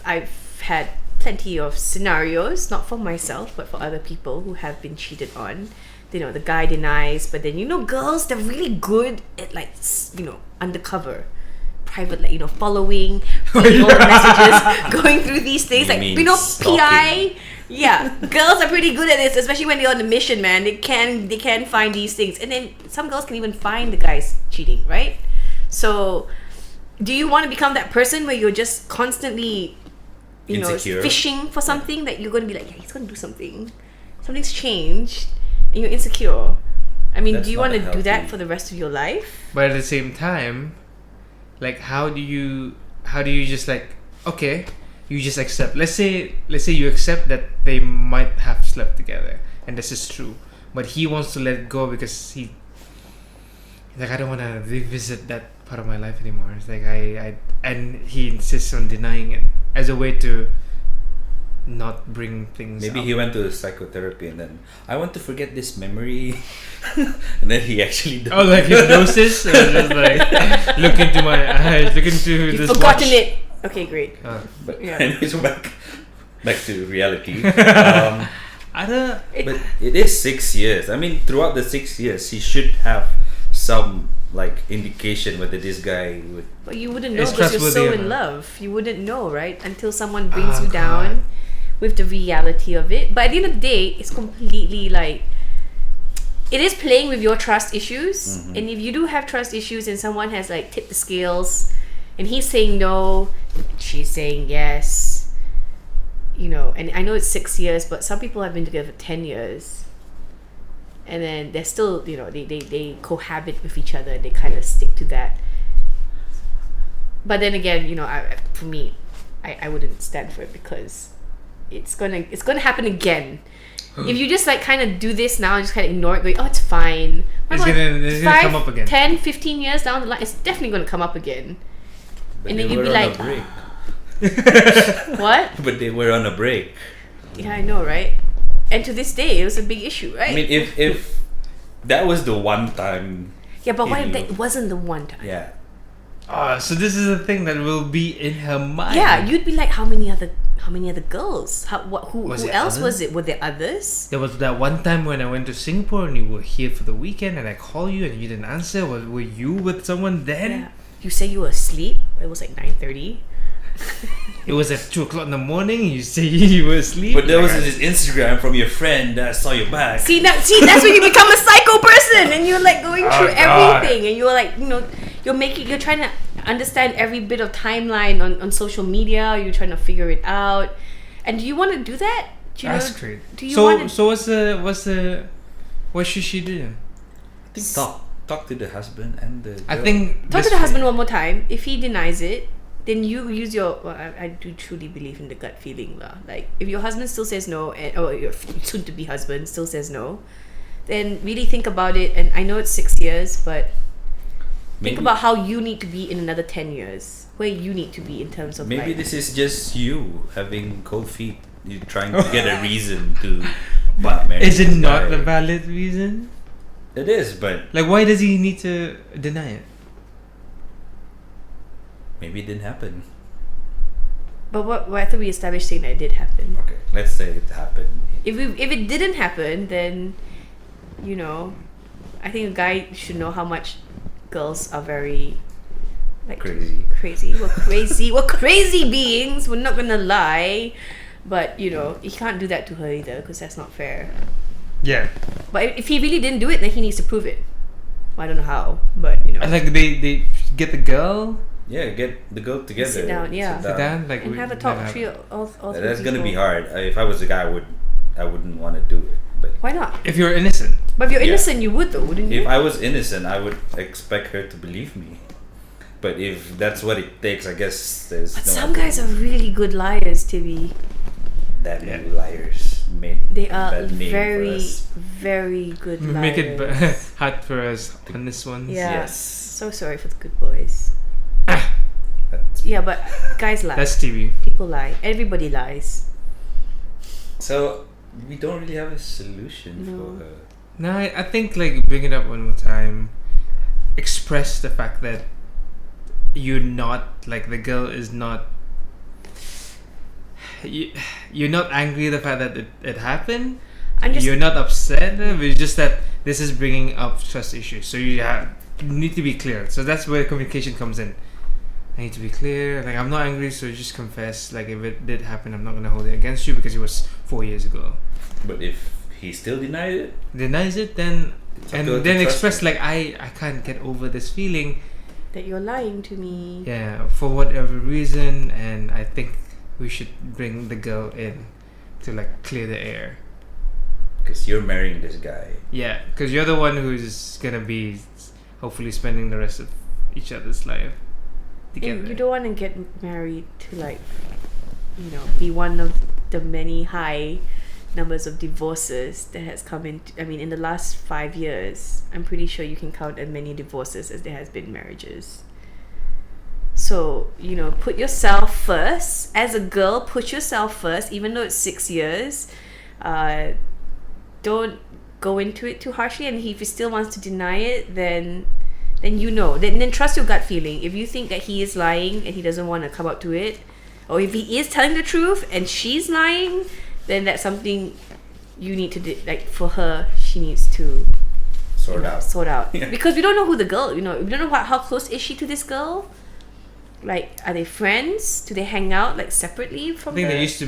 A: I've had plenty of scenarios, not for myself, but for other people who have been cheated on. The guy denies, but then, girls, they're really good at, like, undercover. Private, like, following, reading all the messages, going through these things,
B: You
A: like,
B: mean
A: PI.
B: stalking.
A: Yeah, girls are pretty good at this, especially when they're on a mission, man. They can find these things, and then some girls can even find the guys cheating, right? So, do you want to become that person where you're just constantly,
B: Insecure.
A: fishing for something that you're going to be like, yeah, he's going to do something, something's changed, and you're insecure? I mean,
B: That's
A: do you
B: not
A: want to
B: a
A: do that
B: healthy-
A: for the rest of your life?
C: But at the same time, like how do you just like, okay, you just accept. Let's say you accept that they might have slept together and this is true, but he wants to let it go because he like, I don't want to revisit that part of my life anymore. It's like and he insists on denying it as a way to not bring things
B: Maybe
C: up.
B: he went to psychotherapy and then, I want to forget this memory. And then he actually does.
C: Oh, like hypnosis? Or just like look into my eyes, look into
A: You've
C: this
A: forgotten
C: watch.
A: it. Okay, great.
B: But
A: Yeah.
B: anyways, back to reality.
C: I don't.
B: But it is 6 years. I mean, throughout the 6 years, he should have some like indication whether this guy would.
A: But you wouldn't know
C: It's
A: because you're so
C: trustworthy or
A: in
C: not.
A: love. You wouldn't know, right? Until someone brings
C: Oh,
A: you down
C: God.
A: with the reality of it. But at the end of the day, it's completely like, it is playing with your trust issues.
B: Mhm.
A: And if you do have trust issues and someone has like tipped the scales and he's saying no, she's saying yes, and I know it's 6 years, but some people have been together for 10 years. And then they're still, they cohabit with each other and they kind of stick to that. But then again, for me, I wouldn't stand for it because it's gonna happen again. If you just like kind of do this now and just kind of ignore it, going, oh, it's fine. What
C: It's
A: about
C: gonna come up again.
A: 10, 15 years down the line, it's definitely gonna come up again.
B: But
A: And
B: they
A: then you'd
B: were
A: be
B: on
A: like,
B: a break.
A: What?
B: But they were on a break.
A: Yeah, I know, right? And to this day, it was a big issue, right?
B: I mean, if that was the one time,
A: yeah, but what if
B: you-
A: that wasn't the one time?
B: yeah,
C: Oh, so this is a thing that will be in her mind.
A: Yeah, you'd be like, how many other girls? Who
C: Was it
A: else
C: others?
A: was it? Were there others?
C: There was that one time when I went to Singapore and you were here for the weekend and I called you and you didn't answer. Were you with someone then?
A: Yeah. You say you were asleep. It was like 9:30.
C: It was at 2 o'clock in the morning. You say you were asleep.
B: but there was
C: Like,
B: this Instagram from your friend that saw your back.
A: See, that's when you become a psycho person, and you're like going through
C: Oh, God.
A: everything, and you're like, you're trying to understand every bit of timeline on social media. You're trying to figure it out, and do you want to do that? Do you
C: That's
A: know-
C: great.
A: Do you
C: So
A: want to?
C: so what should she do?
B: Talk to the husband and the.
C: I
B: girl.
C: think
A: Talk to
C: this-
A: the husband one more time. If he denies it, then you use your. Well, I do truly believe in the gut feeling, lah. Like if your husband still says no, or your soon-to-be husband still says no, then really think about it. And I know it's 6 years, but think
B: Maybe-
A: about how you need to be in another 10 years. where you need to be in terms of
B: Maybe
A: like,
B: this is just you having cold feet. You're trying to get a reason to not marry.
C: Is it
B: this
C: not
B: guy.
C: a valid reason?
B: It is, but
C: Like, why does he need to deny it?
B: maybe it didn't happen.
A: but what I thought we established saying that it did happen.
B: Okay, let's say it happened.
A: If it didn't happen, then I think a guy should know how much girls are very like
B: Crazy.
A: We're crazy beings. We're not gonna lie, but you can't do that to her either because that's not fair.
C: Yeah.
A: But if he really didn't do it, then he needs to prove it. I don't know how, but
C: And like they get the girl,
B: Yeah, get the girl together.
A: Sit down, yeah.
C: sit down, like
A: and have a
C: we-
A: talk
C: have-
A: three all three
B: That's gonna be
A: people.
B: hard. If I was a guy, I wouldn't want to do it. But
A: Why not?
C: If you're innocent.
A: But if you're
B: Yeah.
A: innocent, you would though, wouldn't you?
B: if I was innocent, I would expect her to believe me. But if that's what it takes, I guess there's.
A: But
B: no
A: some
B: other
A: guys are
B: reason.
A: really good liars, Tibby.
B: That
C: Yeah.
B: many liars made.
A: They
B: a
A: are
B: bad name for
A: very,
B: us.
A: very good liars.
C: Make it hard for us honest ones.
A: Yeah.
B: Yes.
A: So sorry for the good boys.
B: That's-
A: Yeah, but guys lie.
C: That's TV.
A: People lie. Everybody lies.
B: So we don't really have a solution
A: No.
B: for her.
C: No, I think like bring it up one more time. Express the fact that you're not like the girl is not. You're not angry at the fact that it happened.
A: I'm just
C: You're not upset. It's just that this is bringing up trust issues. So you need to be clear. So that's where communication comes in. I need to be clear. Like I'm not angry, so just confess. Like if it did happen, I'm not gonna hold it against you because it was 4 years ago.
B: But if he still denied it,
C: Denies it, then
B: it's up
C: and
B: to her to
C: then
B: trust
C: express
B: him.
C: like I can't get over this feeling.
A: that you're lying to me.
C: Yeah, for whatever reason, and I think we should bring the girl in to like clear the air.
B: Because you're marrying this guy.
C: Yeah, because you're the one who's gonna be hopefully spending the rest of each other's life together.
A: And you don't want to get married to like, be one of the many high numbers of divorces that has come in. I mean, in the last 5 years, I'm pretty sure you can count as many divorces as there has been marriages. So, put yourself first. As a girl, put yourself first, even though it's 6 years. Don't go into it too harshly. And if he still wants to deny it, then then trust your gut feeling. If you think that he is lying and he doesn't want to come out to it, or if he is telling the truth and she's lying, then that's something you need to do. Like for her, she needs to
B: Sort out.
A: sort out.
B: Yeah.
A: Because we don't know who the girl. We don't know how close is she to this girl. Like, are they friends? Do they hang out like separately
C: I
A: from?
C: think they used to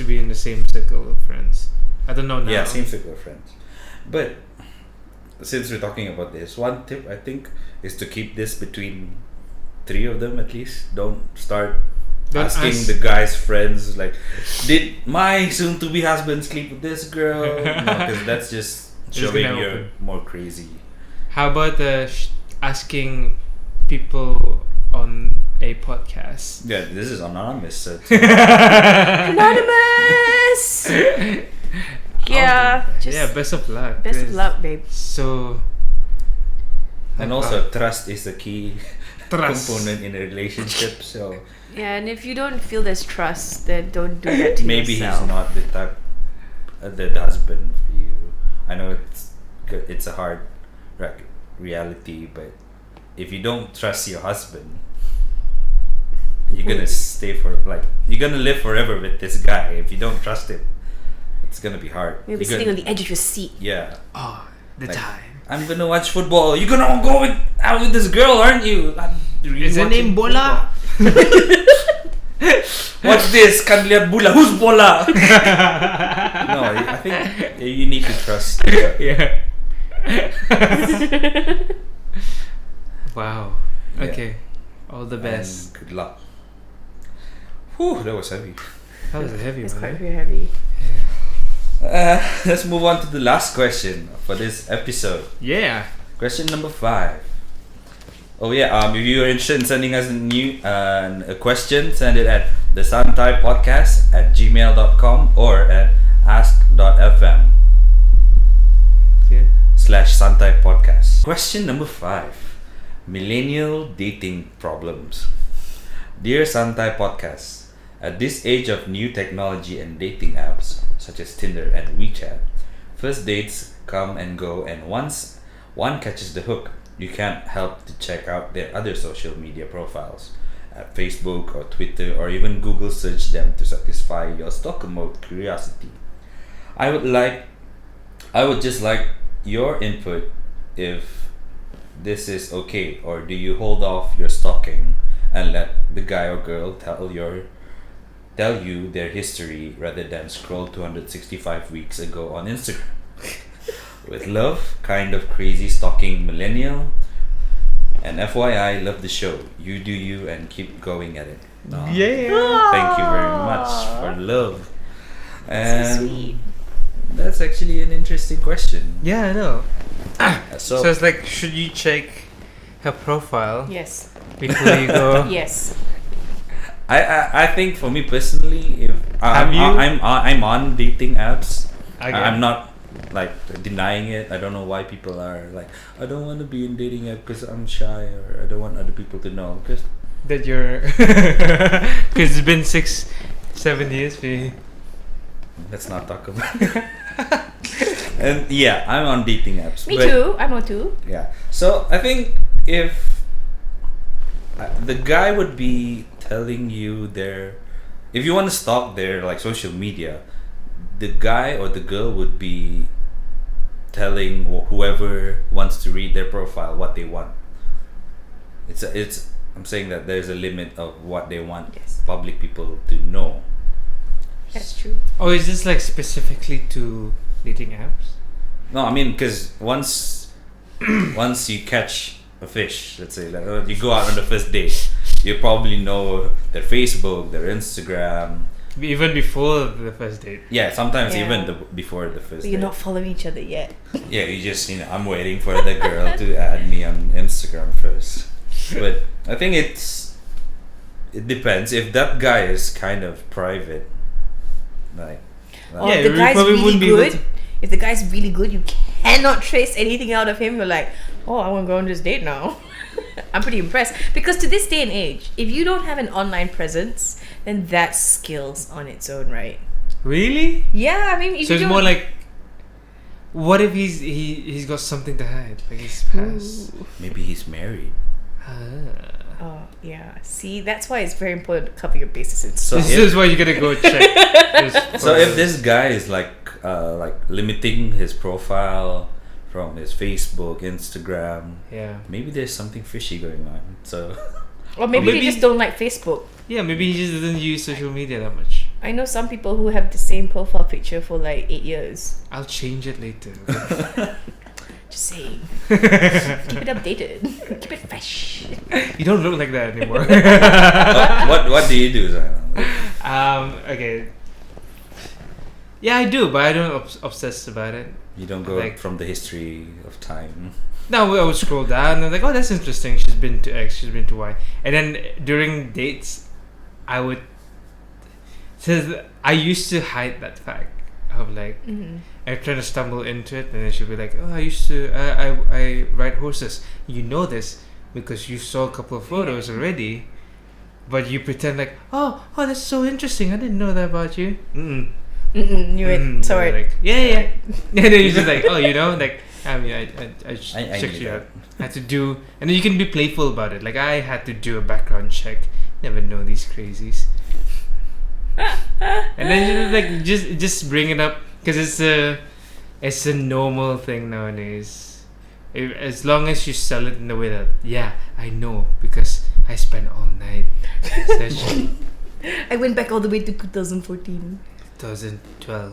C: be in the same circle of friends. I don't know now.
B: Yeah, same circle of friends. But since we're talking about this, one tip I think is to keep this between 3 of them at least. Don't start
C: Don't
B: asking
C: ask-
B: the guy's friends like, did my soon-to-be husband sleep with this girl? Because that's just
C: It's
B: showing
C: gonna
B: you're
C: open.
B: more crazy.
C: How about asking people on a podcast?
B: Yeah, this is anonymous. So
A: Anonymous. Yeah. Just
C: Yeah, best of luck.
A: best of
C: guys.
A: luck, babe.
C: So.
B: and also, trust is the key
C: Trust.
B: component in a relationship. So
A: Yeah, and if you don't feel there's trust, then don't do that to
B: maybe
A: yourself.
B: he's not the type, the husband for you. I know it's a hard reality, but if you don't trust your husband, you're gonna you're gonna live forever with this guy. If you don't trust him, it's gonna be hard.
A: You'll be
B: You're
A: sitting on
B: gonna-
A: the edge of your seat.
B: Yeah,
C: Oh, the
B: Like,
C: time.
B: I'm gonna watch football. You're gonna go out with this girl, aren't you? I'm really
C: Is her name
B: watching
C: Bola?
B: What's this? Can't lihat bola. Who's bola? No, I think you need to trust.
C: Yeah. Wow.
B: Yeah.
C: Okay. All the best.
B: And good luck. Whew, that was heavy.
C: That was a heavy
A: It's
C: one.
A: quite
C: eh?
A: very heavy.
B: Let's move on to the last question for this episode.
C: Yeah.
B: Question number 5. Oh yeah, if you're interested in sending us a question, send it at the Santai Podcast at gmail.com or at ask.fm
C: Okay.
B: /Santai Podcast. Question number 5. Millennial dating problems. Dear Santai Podcast, at this age of new technology and dating apps such as Tinder and WeChat, first dates come and go, and once one catches the hook, you can't help to check out their other social media profiles at Facebook or Twitter, or even Google search them to satisfy your stalker mode curiosity. I would just like your input if this is okay, or do you hold off your stalking and let the guy or girl tell you their history rather than scroll 265 weeks ago on Instagram? With love, kind of crazy stalking millennial. And FYI, love the show. You do you and keep going at it. Aw.
C: Yeah.
B: Thank you very much for love.
A: So
B: And
A: sweet.
B: that's actually an interesting question.
C: Yeah, I know.
B: So,
C: So it's like, should you check her profile
A: Yes.
C: before you go?
A: Yes.
B: I think for me personally, if
C: Have you?
B: I'm on dating apps,
C: Okay.
B: I'm not like denying it. I don't know why people are like, I don't want to be in dating app because I'm shy, or I don't want other people to know. Because
C: That you're. Because it's been 6-7 years for you.
B: let's not talk about it. And yeah, I'm on dating apps.
A: Me
B: but
A: too. I'm on too.
B: Yeah. So I think if the guy would be telling you if you want to stalk their like social media, the guy or the girl would be telling whoever wants to read their profile what they want. I'm saying that there's a limit of what they want
A: Yes.
B: public people to know.
A: That's true.
C: Or is this like specifically to dating apps?
B: No, I mean, because once you catch a fish, let's say, like you go out on the first date, you probably know their Facebook, their Instagram.
C: Even before the first date.
B: Yeah, sometimes
A: Yeah.
B: even before the first
A: But you're
B: date.
A: not following each other yet.
B: Yeah, you just, I'm waiting for the girl to add me on Instagram first. But I think it depends. If that guy is kind of private, like,
A: Or
C: Yeah,
A: if the
C: we
A: guy's
C: probably
A: really
C: wouldn't be able
A: good,
C: to-
A: if the guy's really good, you cannot trace anything out of him. You're like, oh, I want to go on this date now. I'm pretty impressed. Because to this day and age, if you don't have an online presence, then that's skills on its own, right?
C: Really?
A: Yeah, I mean, if
C: So
A: you
C: it's more like, what if he's got something to hide, like his past?
A: Ooh.
B: maybe he's married.
C: Ah.
A: Oh, yeah. See, that's why it's very important to cover your bases.
B: So
C: This
B: if-
C: is why you gotta go check. this
B: So if
C: photo.
B: this guy is like limiting his profile from his Facebook, Instagram,
C: Yeah.
B: maybe there's something fishy going on. So
A: Or maybe
C: maybe-
A: they just don't like Facebook.
C: Yeah, maybe he just doesn't use social media that much.
A: I know some people who have the same profile picture for like 8 years.
C: I'll change it later.
A: Just saying. Keep it updated. Keep it fresh.
C: You don't look like that anymore.
B: what do you do, Zainal?
C: Okay. Yeah, I do, but I don't obsess about it.
B: You don't go
C: Like-
B: from the history of time.
C: No, I would scroll down and I'm like, oh, that's interesting. She's been to X, she's been to Y. And then during dates, I would. So I used to hide that fact of like,
A: Mm-hmm.
C: I try to stumble into it, and then she'll be like, oh, I used to, I ride horses. You know this because you saw a couple of photos already, but you pretend like, oh, that's so interesting. I didn't know that about you. Mm-mm.
A: Knew it. Sorry.
C: Like, yeah. And then you're just like, oh, like, I mean, I
B: I
C: checked
B: knew
C: you
B: that.
C: out. I had to do, and then you can be playful about it. Like, I had to do a background check. Never know these crazies. And then just bring it up because it's a normal thing nowadays. As long as you sell it in the way that, yeah, I know because I spent all night session.
A: I went back all the way to 2014.
C: 2012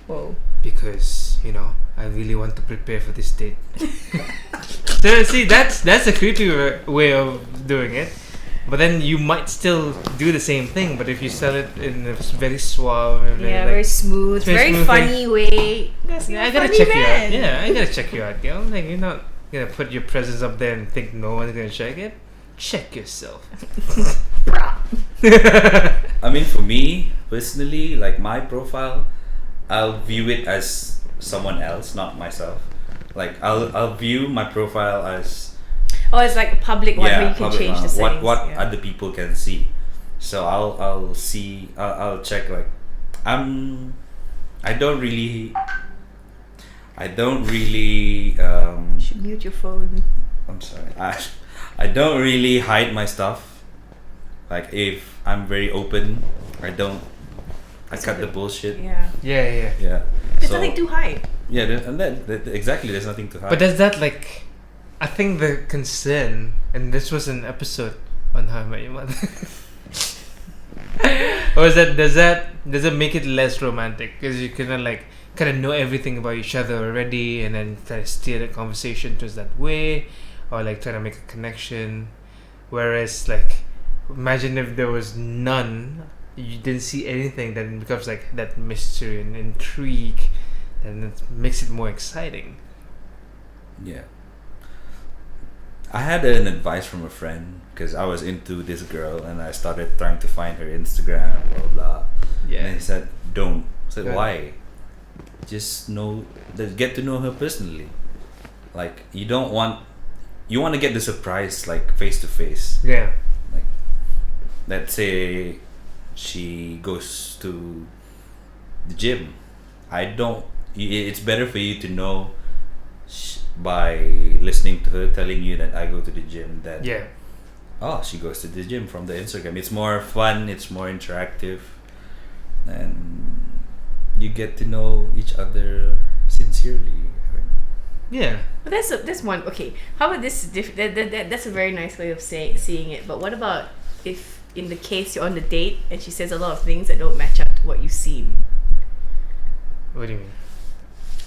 A: Whoa.
C: because I really want to prepare for this date. So see, that's a creepy way of doing it. But then you might still do the same thing, but if you sell it in a very suave,
A: Yeah, very smooth, very
C: smooth
A: funny way.
C: I gotta check you out. Yeah, I gotta check you out, girl. Like, you're not gonna put your presence up there and think no one's gonna check it. Check yourself.
B: I mean, for me personally, like my profile, I'll view it as someone else, not myself. Like I'll view my profile as
A: Oh, it's like a public one where you can
B: public
A: change the
B: one.
A: settings.
B: What
A: yeah.
B: other people can see. So I'll check like I don't really
A: You should mute your phone.
B: I'm sorry. I don't really hide my stuff. Like if I'm very open, I cut the bullshit.
A: Yeah.
B: Yeah.
A: There's
B: So-
A: nothing to hide.
B: Yeah, and that exactly. There's nothing to hide.
C: But does that like? I think the concern, and this was an episode on How I Met Your Mother. Or is that does it make it less romantic because you kind of know everything about each other already, and then try to steer the conversation towards that way, or like try to make a connection. Whereas like, imagine if there was none, you didn't see anything, then it becomes like that mystery and intrigue, and it makes it more exciting.
B: Yeah. I had an advice from a friend because I was into this girl and I started trying to find her Instagram, blah blah.
C: Yeah.
B: And he said, "Don't." I said,
C: Right.
B: "Why?" Just get to know her personally. Like you want to get the surprise like face to face.
C: Yeah.
B: Like, let's say she goes to the gym. It's better for you to know by listening to her telling you that I go to the gym that she goes to the gym from the Instagram. It's more fun, it's more interactive, and you get to know each other sincerely.
C: Yeah.
A: But that's one. Okay, how about this? That's a very nice way of seeing it. But what about if, in the case you're on the date and she says a lot of things that don't match up to what you've seen?
C: What do you mean?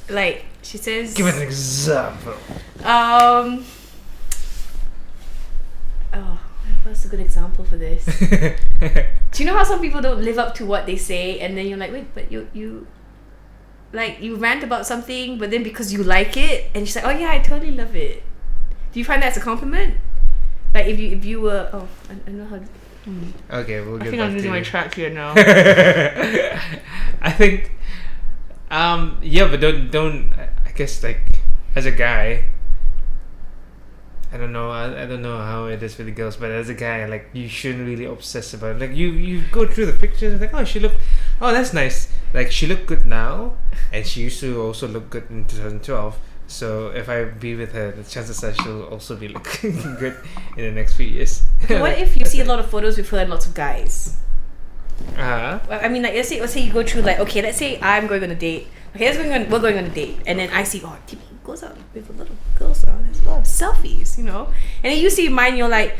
A: Like she says.
C: Give an example.
A: Oh, what's a good example for this? Do you know how some people don't live up to what they say, and then you're like, wait, but you like you rant about something, but then because you like it, and she's like, oh yeah, I totally love it. Do you find that's a compliment? Like if you were I don't know how.
C: Okay, we'll get
A: I think
C: back
A: I'm losing
C: to
A: my
C: you.
A: track here now.
C: I think but don't I guess like as a guy, I don't know how it is with the girls, but as a guy, like you shouldn't really obsess about it. Like you go through the pictures like, oh that's nice, like she looked good now and she used to also look good in 2012, so if I be with her, the chances are she'll also be looking good in the next few years.
A: Okay, what if you see a lot of photos with her and lots of guys?
C: Uh-huh.
A: Well, I mean, like let's say you go through like, okay, let's say I'm going on a date. Okay, we're going on a date, and then I see, oh, Tibby goes out with a little girl, so there's a lot of selfies, and then you see mine, you're like,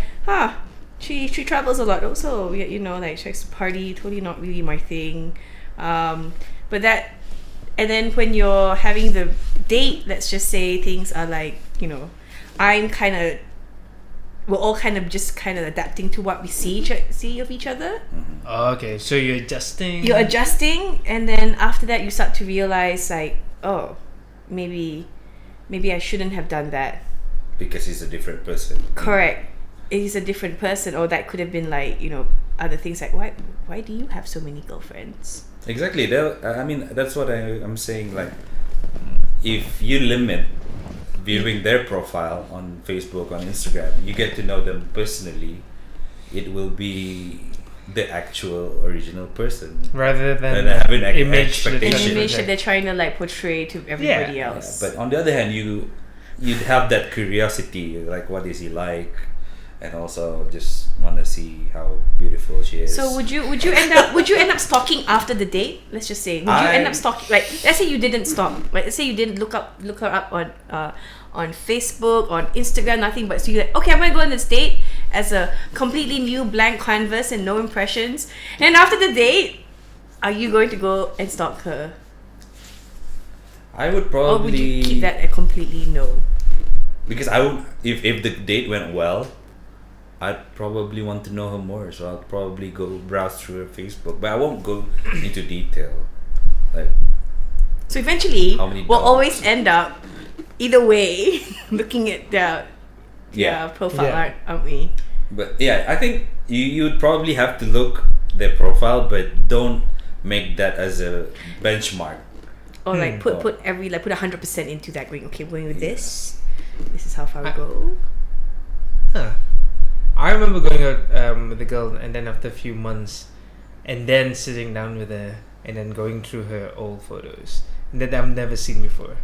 A: she travels a lot, also, like she likes to party, totally not really my thing, but that, and then when you're having the date, let's just say things are like, we're all kind of adapting to what we see of each other.
C: Okay, so you're adjusting.
A: You're adjusting, and then after that, you start to realize, like, oh, maybe I shouldn't have done that.
B: Because he's a different person.
A: Correct. He's a different person, or that could have been like, other things like, why do you have so many girlfriends?
B: Exactly. That's what I'm saying. Like, if you limit viewing their profile on Facebook, on Instagram, you get to know them personally, it will be the actual original person
C: rather than
B: having an
C: image
B: expectation.
A: An image that they're trying to like portray to everybody else.
B: Yeah, but on the other hand, you'd have that curiosity, like what is he like, and also just want to see how beautiful she is.
A: So would you end up stalking after the date? Let's just say, would you end up stalking? Like, let's say you didn't stalk. Like, let's say you didn't look her up on Facebook, on Instagram, nothing. But so you're like, okay, I'm gonna go on this date as a completely new blank canvas and no impressions. And after the date, are you going to go and stalk her?
B: I would probably.
A: Or would you keep that a completely no?
B: Because I would, if the date went well, I'd probably want to know her more, so I'll probably go browse through her Facebook, but I won't go into detail. Like,
A: so eventually,
B: how many
A: we'll
B: dogs?
A: always end up, either way, looking at their profile art, aren't we?
B: But yeah, I think you'd probably have to look their profile, but don't make that as a benchmark.
A: Or like put 100% into that. Going, okay, we're going with this. This is how far we go.
C: huh. I remember going out with the girl, and then after a few months, and then sitting down with her, and then going through her old photos that I've never seen before.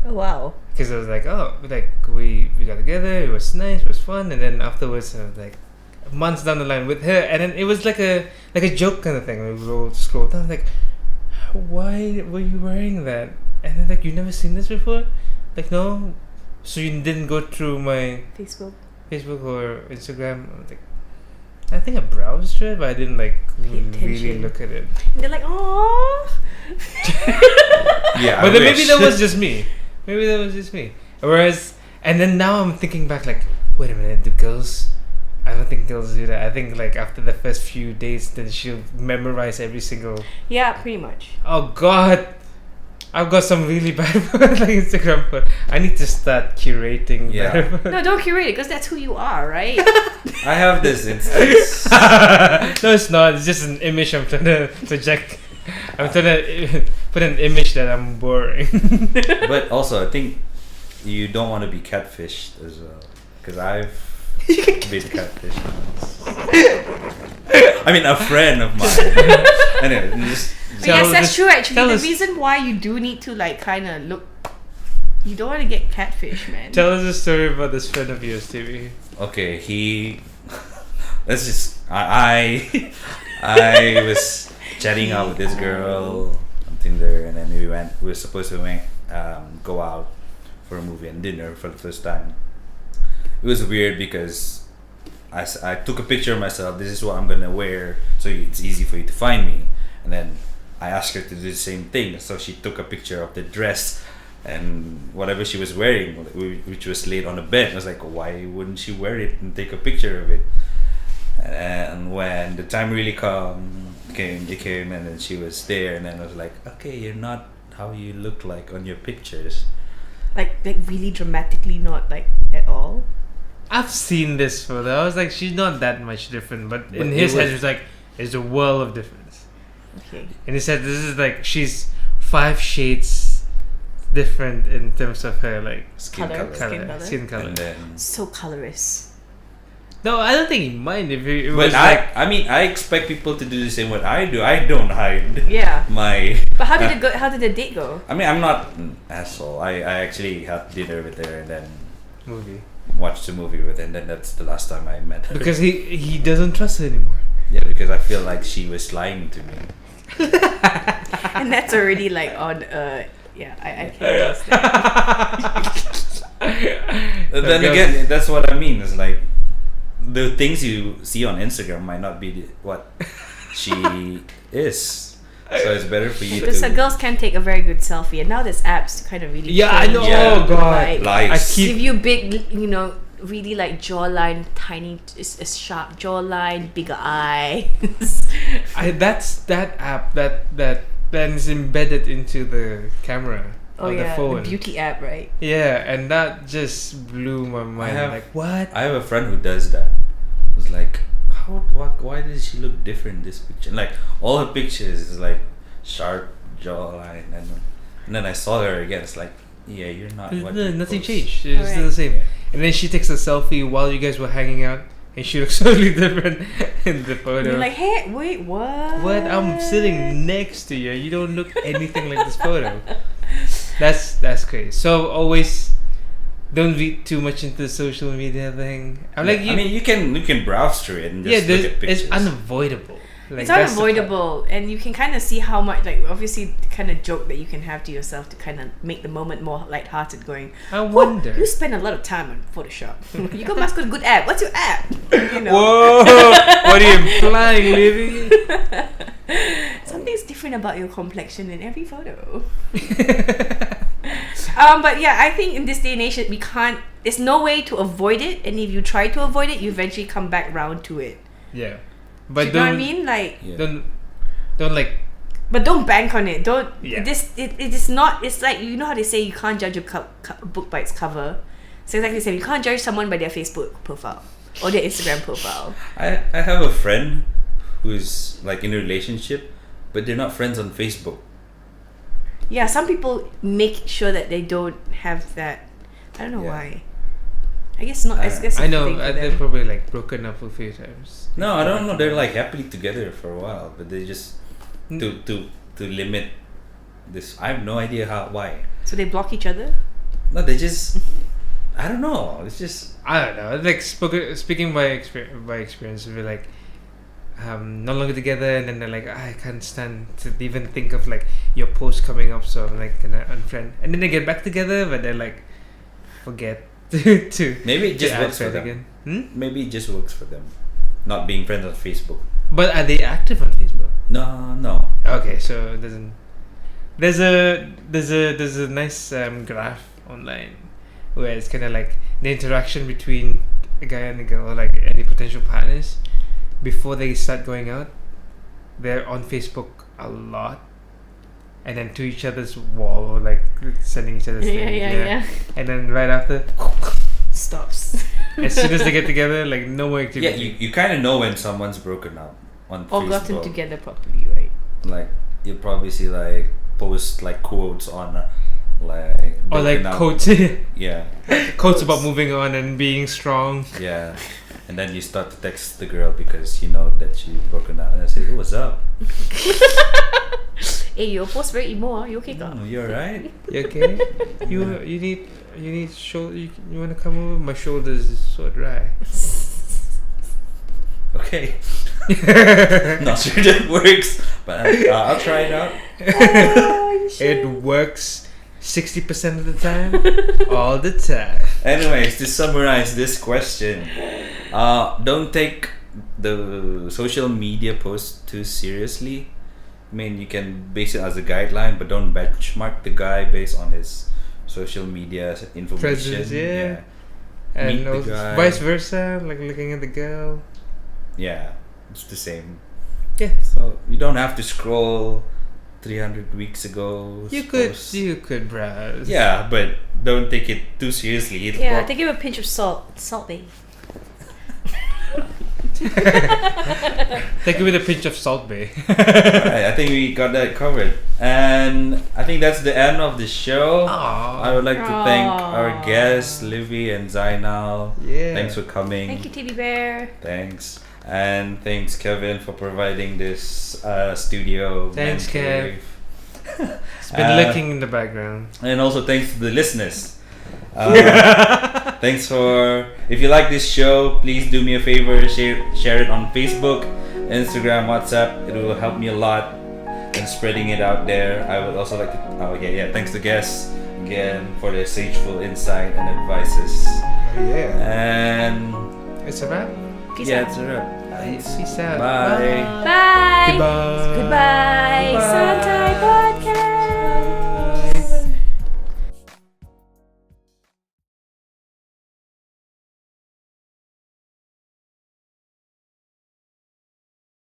A: Oh wow.
C: Because I was like, oh, like we got together, it was nice, it was fun, and then afterwards I was like, months down the line with her, and then it was like a joke kind of thing. We would all scroll down, like, why were you wearing that? And then like, you never seen this before? Like, no. So you didn't go through my
A: Facebook
C: or Instagram? I was like, I think I browsed through it, but I didn't like really
A: attention.
C: look at it.
A: And they're like, oh.
B: Yeah,
C: But then maybe that was just me. Whereas, and then now I'm thinking back, like, wait a minute, I don't think girls do that. I think like after the first few days, then she'll memorize every single.
A: Yeah, pretty much.
C: Oh God, I've got some really bad like Instagram. But I need to start curating.
B: Yeah.
C: better.
A: No, don't curate it because that's who you are, right?
B: I have this instance.
C: No, it's not. It's just an image I'm trying to project. I'm trying to put an image that I'm boring.
B: But also, I think you don't want to be catfished as well, because I've been catfished once. I mean, a friend of mine. Anyway, just
A: But yes, that's true. Actually,
C: tell
A: the
C: us-
A: reason why you do need to like kind of look, you don't want to get catfish, man.
C: Tell us a story about this friend of yours, Tibby.
B: okay. Let's just. I was chatting out with this girl on Tinder, and then we were supposed to go out for a movie and dinner for the first time. It was weird because I took a picture of myself. This is what I'm gonna wear, so it's easy for you to find me. And then I asked her to do the same thing, so she took a picture of the dress and whatever she was wearing, which was laid on the bed. I was like, why wouldn't she wear it and take a picture of it? And when the time really came, and then she was there, and then I was like, okay, you're not how you look like on your pictures.
A: Like really dramatically, not like at all.
C: I've seen this photo. I was like, she's not that much different, but in
B: But
C: his
B: it
C: head,
B: was-
C: it was like, there's a world of difference.
A: Okay.
C: And he said, this is like, she's 5 shades different in terms of her like
B: Skin
A: Color.
B: color.
C: skin color.
B: And then,
A: So colorous.
C: No, I don't think he mind if it
B: but
C: was like.
B: I expect people to do the same what I do. I don't hide
A: Yeah.
B: my.
A: But how did it go? How did the date go?
B: I mean, I'm not an asshole. I actually had dinner with her and then
C: Movie.
B: watched a movie with her, and then that's the last time I met her.
C: Because he doesn't trust her anymore.
B: Yeah, because I feel like she was lying to me.
A: And that's already like on. Yeah, I can't understand.
B: And then again, that's what I mean. It's like the things you see on Instagram might not be what she is. So it's better for you
A: Because
B: to
A: girls can take a very good selfie, and now there's apps to kind of really.
C: Yeah, I know.
B: Yeah.
C: Oh God.
A: Like,
B: lies.
C: I keep-
A: give you big, really like jawline, tiny, a sharp jawline, bigger eyes.
C: That's that app that is embedded into the camera of the phone.
A: the beauty app, right?
C: Yeah, and that just blew my mind.
B: have-
C: Like what?
B: I have a friend who does that. It was like, why does she look different in this picture? Like all her pictures is like sharp jawline, and then I saw her again. It's like, yeah, you're not. What you
C: Nothing
B: post.
C: changed. It's still the same.
B: Yeah.
C: And then she takes a selfie while you guys were hanging out, and she looks totally different in the photo.
A: You're like, hey, wait, what?
C: What? I'm sitting next to you. You don't look anything like this photo. That's crazy. So always don't read too much into the social media thing. I'm like,
B: I mean, you can browse through it and just look at pictures.
C: it's unavoidable. Like,
A: It's
C: that's the part.
A: unavoidable, and you can kind of see how much, like, obviously, the kind of joke that you can have to yourself to kind of make the moment more lighthearted. Going,
C: I wonder.
A: you spend a lot of time on Photoshop. You must go to good app. What's your app? You know,
C: Whoa! What are you implying, Livie?
A: something's different about your complexion in every photo. But yeah, I think in this day and age, we can't. There's no way to avoid it, and if you try to avoid it, you eventually come back round to it.
C: Yeah,
A: Do
C: but
A: you know what I
C: don't
A: mean? Like,
B: Yeah.
C: don't like.
A: but don't bank on it. Don't.
C: Yeah.
A: It is not. It's like, you know how they say you can't judge a book by its cover. It's exactly the same. You can't judge someone by their Facebook profile or their Instagram profile.
B: I have a friend who's like in a relationship, but they're not friends on Facebook.
A: Yeah, some people make sure that they don't have that. I don't know
B: Yeah.
A: why. I guess not. I guess
C: I
A: it's
C: know
A: the thing for
C: they're
A: them.
C: probably like broken up a few times.
B: No, I don't know. They're like happily together for a while, but they just
C: Mm.
B: to limit this. I have no idea why.
A: So they block each other.
B: No, they just. I don't know. It's just.
C: I don't know. Like speaking by experience, we're like no longer together, and then they're like, I can't stand to even think of like your post coming up, so I'm like gonna unfriend. And then they get back together, but they're like forget to
B: Maybe it just
C: to
B: works for
C: add
B: them.
C: again. Hmm?
B: Maybe it just works for them. Not being friends on Facebook.
C: But are they active on Facebook?
B: No.
C: Okay, so it doesn't. There's a nice graph online where it's kind of like the interaction between a guy and a girl, or like any potential partners, before they start going out. They're on Facebook a lot, and then to each other's wall, or like sending each other things.
A: Yeah.
C: And then right after,
A: Stops.
C: as soon as they get together, like no more
B: Yeah,
C: activity.
B: you kind of know when someone's broken up on
A: Or
B: Facebook.
A: gotten together properly, right?
B: Like you'll probably see like post like quotes on like
C: Or like
B: broken up.
C: quotes,
B: Yeah,
C: quotes about moving on and being strong.
B: yeah. And then you start to text the girl because you know that she's broken up, and I say, "Hey, what's up?
A: Hey, your post very emo. You okay,
B: Oh,
A: kak?
B: you alright?
C: You okay? you need shoulder. You want to come over? My shoulders is so dry.
B: Okay." Not sure that works, but I'll try it out.
C: It works 60% of the time, all the time.
B: Anyways, to summarize this question, don't take the social media post too seriously. I mean, you can base it as a guideline, but don't benchmark the guy based on his social media information.
C: Presence, yeah.
B: Meet
C: And
B: the
C: also
B: guy.
C: vice versa, like looking at the girl.
B: Yeah, it's the same.
C: Yeah.
B: So you don't have to scroll 300 weeks ago.
C: You could browse.
B: Yeah, but don't take it too seriously. It'll
A: Yeah, take it with a pinch of salt. Salt, babe.
C: Take it with a pinch of salt, bae.
B: Alright, I think we got that covered. And I think that's the end of the show.
C: Aww.
B: I would like to thank
A: Aww.
B: our guests, Livie and Zainal.
C: Yeah.
B: Thanks for coming.
A: Thank you, Tibby Bear.
B: Thanks. And thanks, Kevin, for providing this studio.
C: Thanks,
B: man
C: Kev.
B: cave.
C: It's been lurking in the background.
B: And also thanks to the listeners. Thanks for, if you like this show, please do me a favor, share it on Facebook, Instagram, WhatsApp. It will help me a lot in spreading it out there. I would also like to thanks to guests again for their sageful insight and advices.
C: Yeah.
B: And
C: It's a wrap.
A: Peace out.
B: it's a wrap.
C: Peace out.
B: Bye.
A: Bye.
C: Goodbye.
A: Goodbye.
B: Goodbye.
A: Santai.